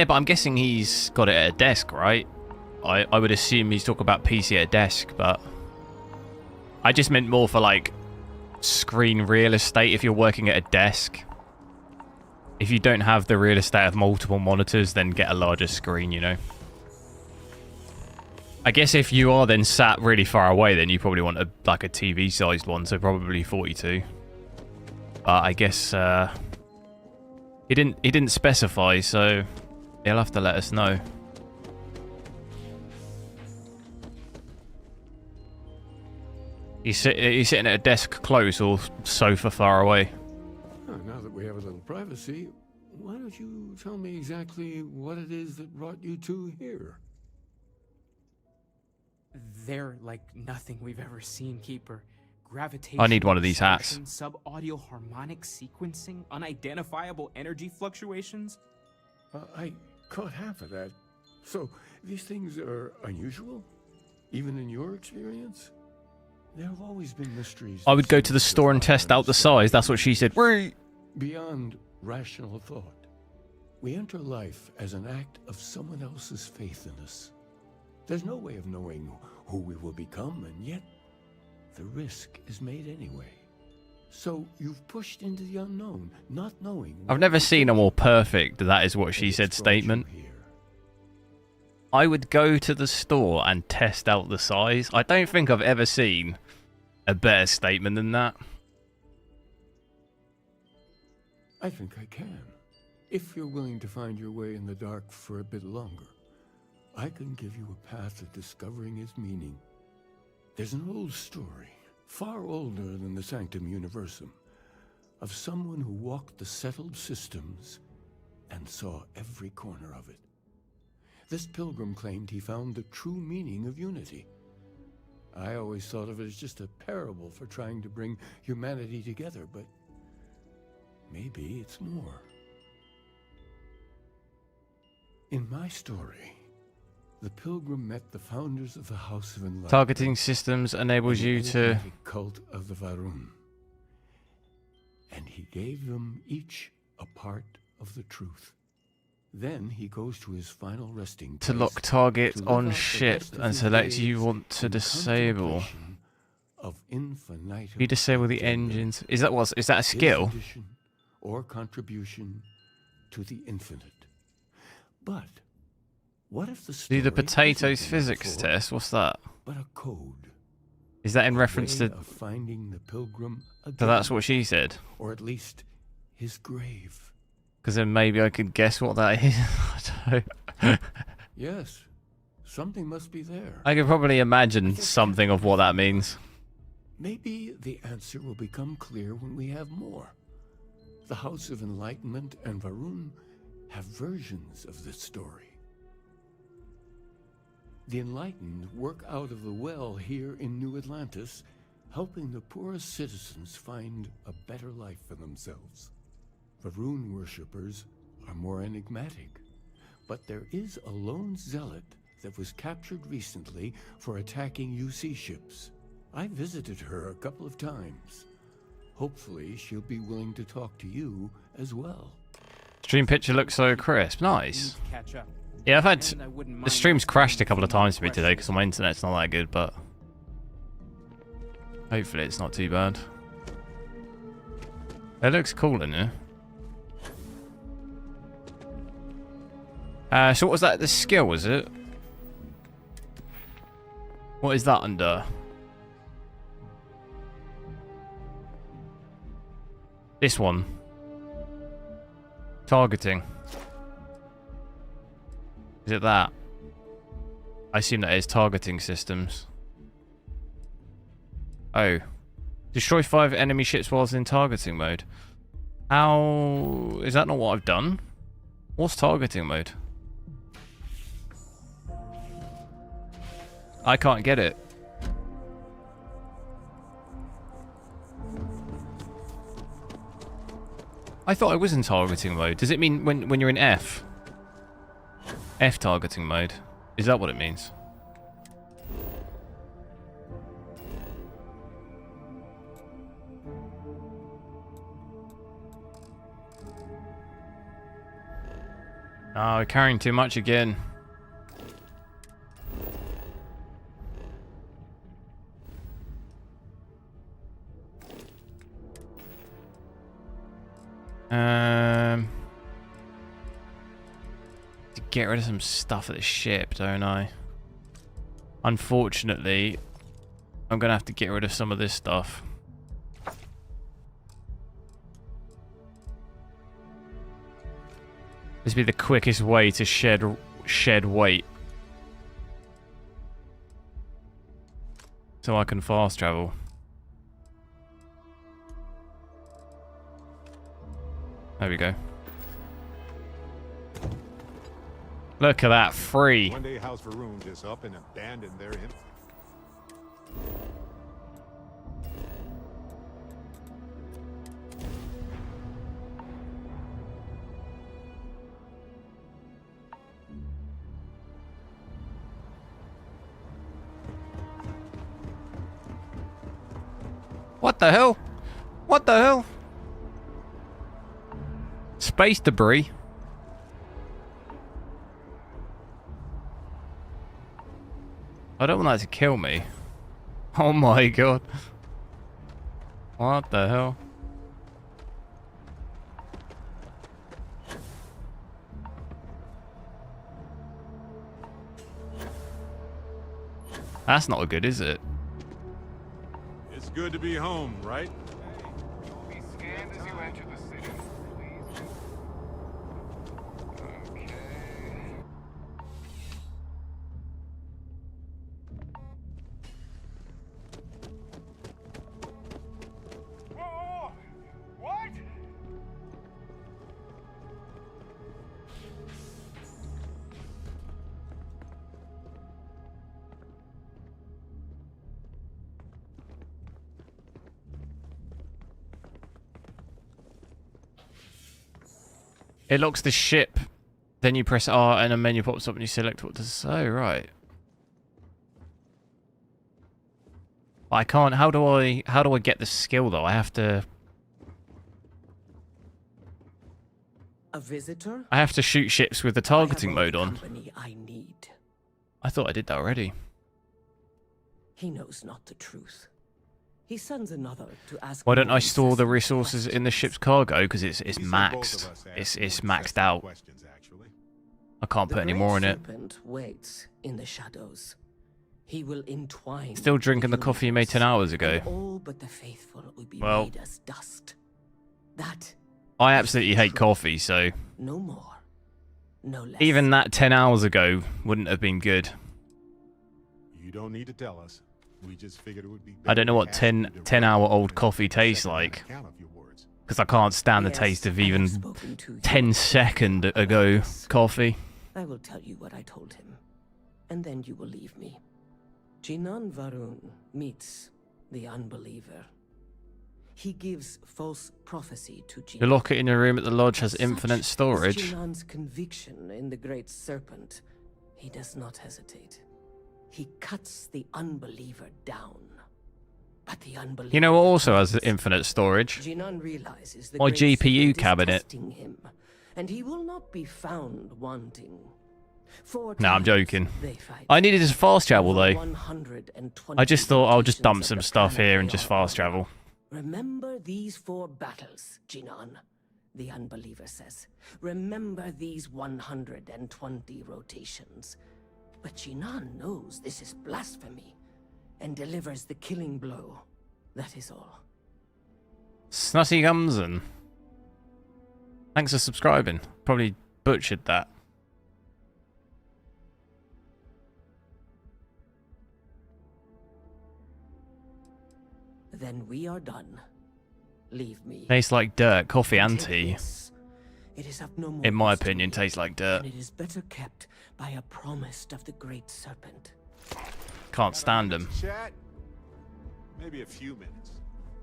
but I'm guessing he's got it at a desk, right? I would assume he's talking about PC at a desk, but I just meant more for like screen real estate if you're working at a desk. If you don't have the real estate of multiple monitors, then get a larger screen, you know. I guess if you are then sat really far away, then you probably want like a TV-sized one, so probably 42. But I guess he didn't specify, so he'll have to let us know. He's sitting at a desk close or sofa far away. Now that we have a little privacy, why don't you tell me exactly what it is that brought you two here? They're like nothing we've ever seen, Keeper. Gravitational I need one of these hats. distortion, Sub-audio harmonic sequencing, unidentifiable energy fluctuations. I caught half of that. So, these things are unusual? Even in your experience? There have always been mysteries. I would go to the store and test out the size. That's what she said. Beyond rational thought, we enter life as an act of someone else's faith in us. There's no way of knowing who we will become, and yet the risk is made anyway. So you've pushed into the unknown, not knowing. I've never seen a more perfect "that is what she said" statement. I would go to the store and test out the size. I don't think I've ever seen a better statement than that. I think I can. If you're willing to find your way in the dark for a bit longer, I can give you a path of discovering its meaning. There's an old story, far older than the Sanctum Universum, of someone who walked the settled systems and saw every corner of it. This pilgrim claimed he found the true meaning of unity. I always thought of it as just a parable for trying to bring humanity together, but maybe it's more. In my story, the pilgrim met the founders of the House of Enlightenment. Targeting systems enables you to... cult of the Varun. And he gave them each a part of the truth. Then he goes to his final resting place to lock target on ship and select you want to disable. You disable the engines. Is that what? Is that a skill? Or contribution to the infinite. But what if the story Do the potatoes isn't physics test? What's that? But a code. Is that in reference to? Of finding the pilgrim again, So that's what she said. Or at least his grave. Because then maybe I could guess what that is. I don't. Yes, something must be there. I could probably imagine something of what that means. Maybe the answer will become clear when we have more. The House of Enlightenment and Varun have versions of this story. The Enlightened work out of the well here in New Atlantis, helping the poorest citizens find a better life for themselves. Varun worshippers are more enigmatic, but there is a lone zealot that was captured recently for attacking UC ships. I visited her a couple of times. Hopefully she'll be willing to talk to you as well. Stream picture looks so crisp. Nice. Yeah, I've had... The stream's crashed a couple of times for me today because my internet's not that good, but... Hopefully it's not too bad. It looks cool in here. So what was that? The skill, was it? What is that under? This one. Targeting. Is it that? I assume that is targeting systems. Oh. Destroy 5 enemy ships whilst in targeting mode. How... Is that not what I've done? What's targeting mode? I can't get it. I thought I was in targeting mode. Does it mean when you're in F? F targeting mode. Is that what it means? Oh, we're carrying too much again. To get rid of some stuff at the ship, don't I? Unfortunately, I'm gonna have to get rid of some of this stuff. This would be the quickest way to shed weight. So I can fast travel. There we go. Look at that, free. One day House Varun just up and abandoned their What the hell? What the hell? Space debris. I don't want that to kill me. Oh my god. What the hell? That's not good, is it? It's good to be home, right? Be scanned as you enter the city, please. Okay. Whoa! What? It locks the ship. Then you press R and a menu pops up and you select what to say. Right. I can't. How do I get the skill though? I have to. A visitor? I have to shoot ships with the targeting mode on. I need. I thought I did that already. He knows not the truth. He sends another to ask. Why don't I store the resources in the ship's cargo? Because it's maxed. It's maxed out. I can't put any more in it. Serpent waits in the shadows. He will entwine. Still drinking the coffee you made 10 hours ago. All but the faithful will be Well, made as dust. That I absolutely hate coffee, so no more, no less. even that 10 hours ago wouldn't have been good. You don't need to tell us. We just figured it would be. I don't know what 10-hour-old coffee tastes like. Because I can't stand the taste of even 10-second ago coffee. I will tell you what I told him, and then you will leave me. Jinan Varun meets the unbeliever. He gives false prophecy to Jinan. The locker in your room at the lodge has infinite storage. Jinan's conviction in the great serpent. He does not hesitate. He cuts the unbeliever down. But the unbeliever, You know what also has infinite storage? Jinan realizes the My great GPU serpent is cabinet. testing him, and he will not be found wanting. No, I'm joking. I needed to fast travel though. I just thought I'll just dump some stuff here and just fast travel. Remember these 4 battles, Jinan, the unbeliever says. Remember these 120 rotations. But Jinan knows this is blasphemy and delivers the killing blow. That is all. Snotty Gumson. Thanks for subscribing. Probably butchered that. Then we are done. Leave me. Tastes like dirt, coffee and tea. It is of no more In my use to opinion, me, tastes like dirt. and it is better kept by a promise of the great serpent. Can't stand them. Chat? Maybe a few minutes.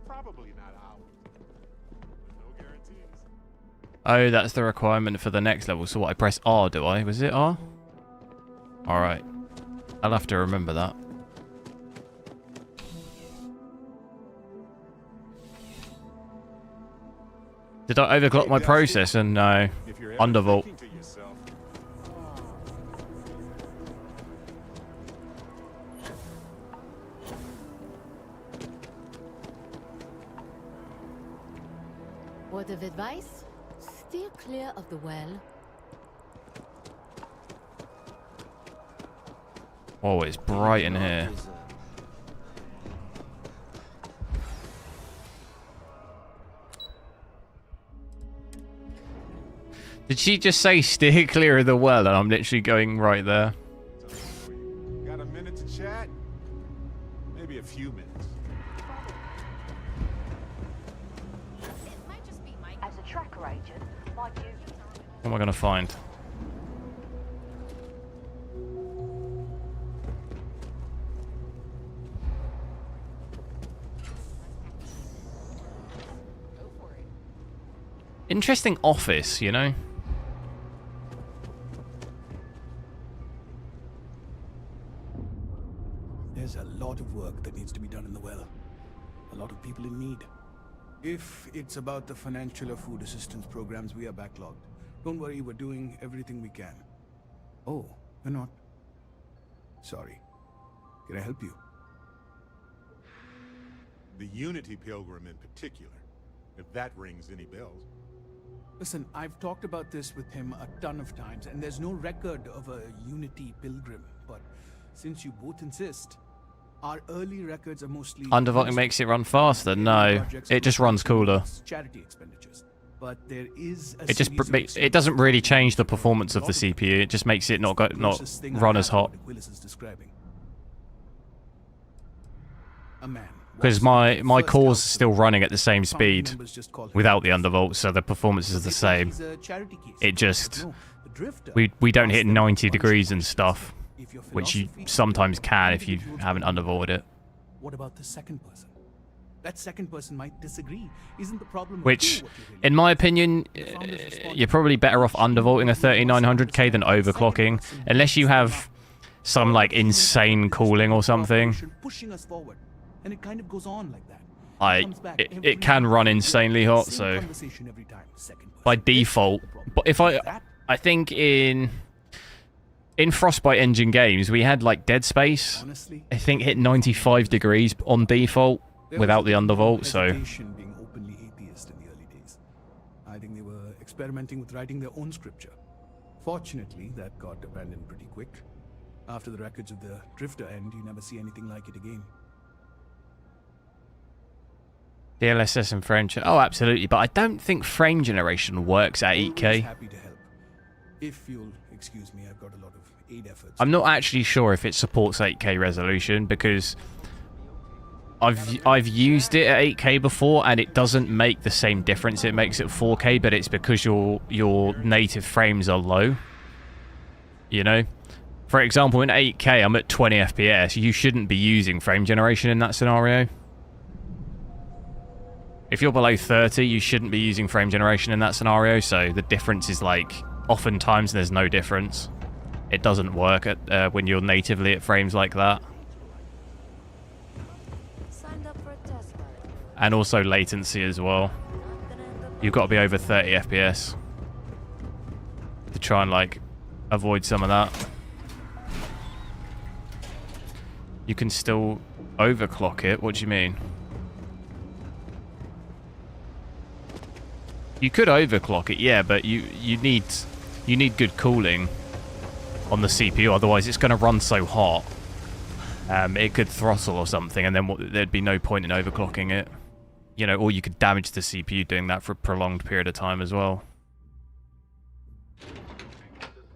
Probably not hours. But no guarantees. Oh, that's the requirement for the next level. So what, I press R, do I? Was it R? Alright. I'll have to remember that. Did I overclock my processor? No. Undervolt. Word of advice? Steer clear of the well. Oh, it's bright in here. Did she just say steer clear of the well and I'm literally going right there? Got a minute to chat? Maybe a few minutes. As a tracker agent, my duty. What am I going to find? Interesting office, you know? There's a lot of work that needs to be done in the well. a lot of people in need. If it's about the financial or food assistance programs, we are backlogged. Don't worry, we're doing everything we can. Oh, we're not. Sorry. Can I help you? The Unity Pilgrim in particular, if that rings any bells. Listen, I've talked about this with him a ton of times, and there's no record of a Unity Pilgrim. But since you both insist, our early records are mostly... Undervolting makes it run faster? No, it just runs cooler. Charity expenditures. But there is a it doesn't really change the performance of the CPU. It just makes it not run as hot. A man. Because my cores are still running at the same speed without the undervolt, so the performance is the same. It just we don't hit 90 degrees and stuff, which you sometimes can if you haven't undervolted it. What about the second person? That second person might disagree. Isn't the problem? Which, in my opinion, you're probably better off undervolting a 3900K than overclocking, unless you have some like insane cooling or something. Pushing us forward. And it kind of goes on like that. It can run insanely hot, so by default. But if I think in Frostbite Engine games we had like Dead Space. I think hit 95 degrees on default without the undervolt. So being openly atheist in the early days. I think they were experimenting with writing their own scripture. Fortunately, that got abandoned pretty quick. After the records of the Drifter end, you never see anything like it again. DLSS and French. Oh, absolutely. But I don't think frame generation works at 8K. Happy to help. If you'll excuse me, I've got a lot of aid efforts. I'm not actually sure if it supports 8K resolution because I've used it at 8K before and it doesn't make the same difference it makes at 4K, but it's because your native frames are low. You know? For example, in 8K, I'm at 20 FPS. You shouldn't be using frame generation in that scenario. If you're below 30, you shouldn't be using frame generation in that scenario, so the difference is like, oftentimes there's no difference. It doesn't work at when you're natively at frames like that. And also latency as well. You've got to be over 30 FPS to try and like avoid some of that. You can still overclock it, what do you mean? You could overclock it, yeah, but you need good cooling on the CPU, otherwise it's going to run so hot. It could throttle or something, and then there'd be no point in overclocking it. You know, or you could damage the CPU doing that for a prolonged period of time as well.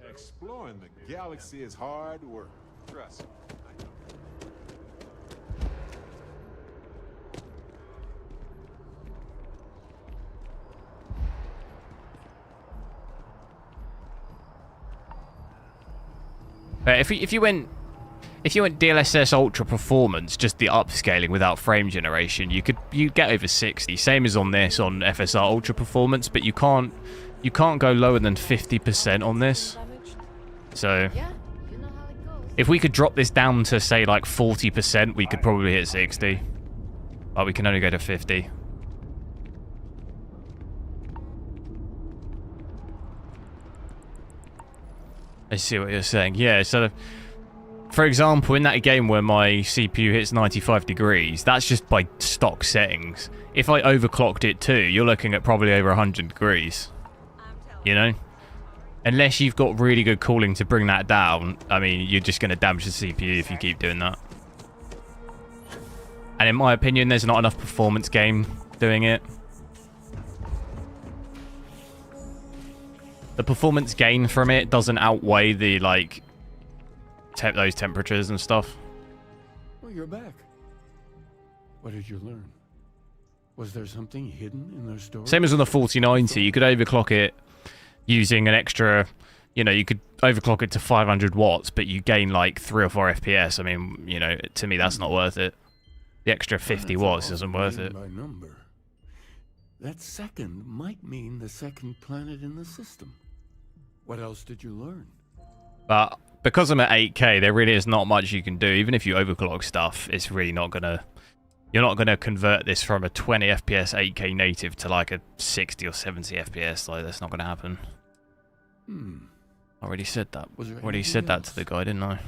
Exploring the galaxy is hard work. Trust me. If you went DLSS Ultra Performance, just the upscaling without frame generation, you'd get over 60. Same as on this on FSR Ultra Performance, but you can't go lower than 50% on this. So if we could drop this down to say like 40%, we could probably hit 60. But we can only go to 50. I see what you're saying. Yeah, so for example, in that game where my CPU hits 95 degrees, that's just by stock settings. If I overclocked it too, you're looking at probably over 100 degrees. You know? Unless you've got really good cooling to bring that down, I mean, you're just going to damage the CPU if you keep doing that. And in my opinion, there's not enough performance gain doing it. The performance gain from it doesn't outweigh the, like, those temperatures and stuff. Well, you're back. What did you learn? Was there something hidden in their story? Same as on the 4090, you could overclock it using an extra, you know, you could overclock it to 500 watts, but you gain like 3 or 4 FPS. I mean, you know, to me, that's not worth it. The extra 50 watts isn't worth it. By number. That second might mean the second planet in the system. What else did you learn? But because I'm at 8K, there really is not much you can do. Even if you overclock stuff, it's really not going to You're not going to convert this from a 20 FPS 8K native to like a 60 or 70 FPS. Like, that's not going to happen. I already said that. Already said that to the guy, didn't I?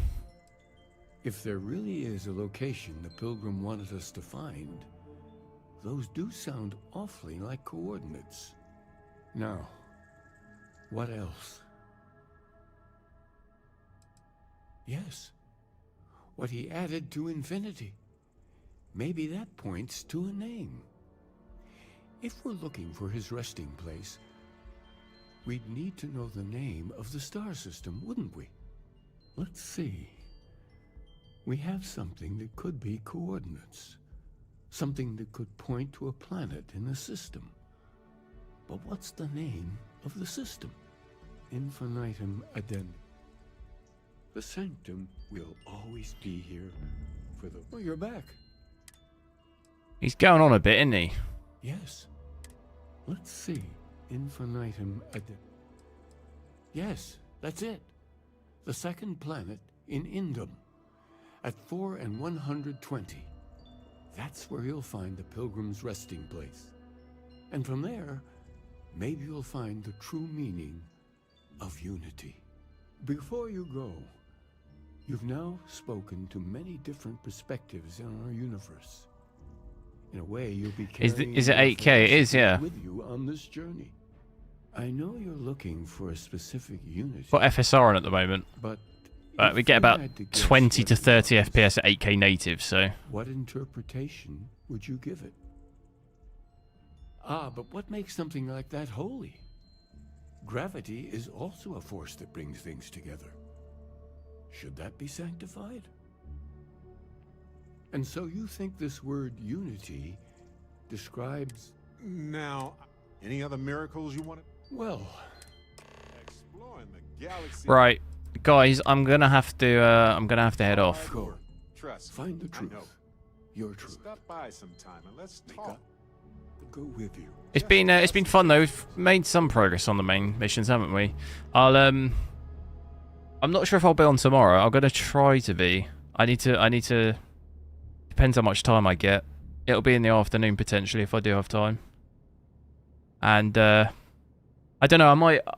If there really is a location the Pilgrim wanted us to find, those do sound awfully like coordinates. Now, what else? Yes, what he added to infinity. Maybe that points to a name. If we're looking for his resting place, we'd need to know the name of the star system, wouldn't we? Let's see. We have something that could be coordinates. Something that could point to a planet in the system. But what's the name of the system? Infinitum addendum. The Sanctum will always be here for the... Oh, you're back. He's going on a bit, isn't he? Yes. Let's see. Infinitum addendum. Yes, that's it. The second planet in Indum. At 4 and 120. That's where you'll find the Pilgrim's resting place. And from there, maybe you'll find the true meaning of unity. Before you go, you've now spoken to many different perspectives in our universe. In a way, you'll be carrying is it 8K? It is, yeah. With you on this journey. I know you're looking for a specific unity. Got FSR on at the moment. But we get about 20 to 30 FPS at 8K native, so... What interpretation would you give it? Ah, but what makes something like that holy? Gravity is also a force that brings things together. Should that be sanctified? And so you think this word unity describes... Now, any other miracles you want to... Well... Exploring the galaxy... Right. Guys, I'm gonna have to head off. Go. Trust. Find the truth. Your truth. Stop by sometime and let's talk. Go with you. It's been fun though. We've made some progress on the main missions, haven't we? I'm not sure if I'll be on tomorrow. I'm gonna try to be. I need to. Depends how much time I get. It'll be in the afternoon potentially if I do have time. And I don't know.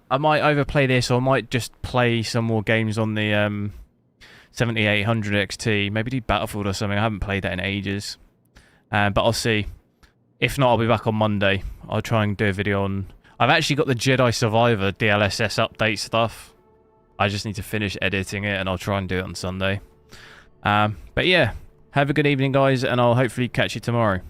I might overplay this, or I might just play some more games on the 7800 XT. Maybe do Battlefield or something. I haven't played that in ages. But I'll see. If not, I'll be back on Monday. I'll try and do a video on... I've actually got the Jedi Survivor DLSS update stuff. I just need to finish editing it, and I'll try and do it on Sunday. But yeah, have a good evening, guys, and I'll hopefully catch you tomorrow.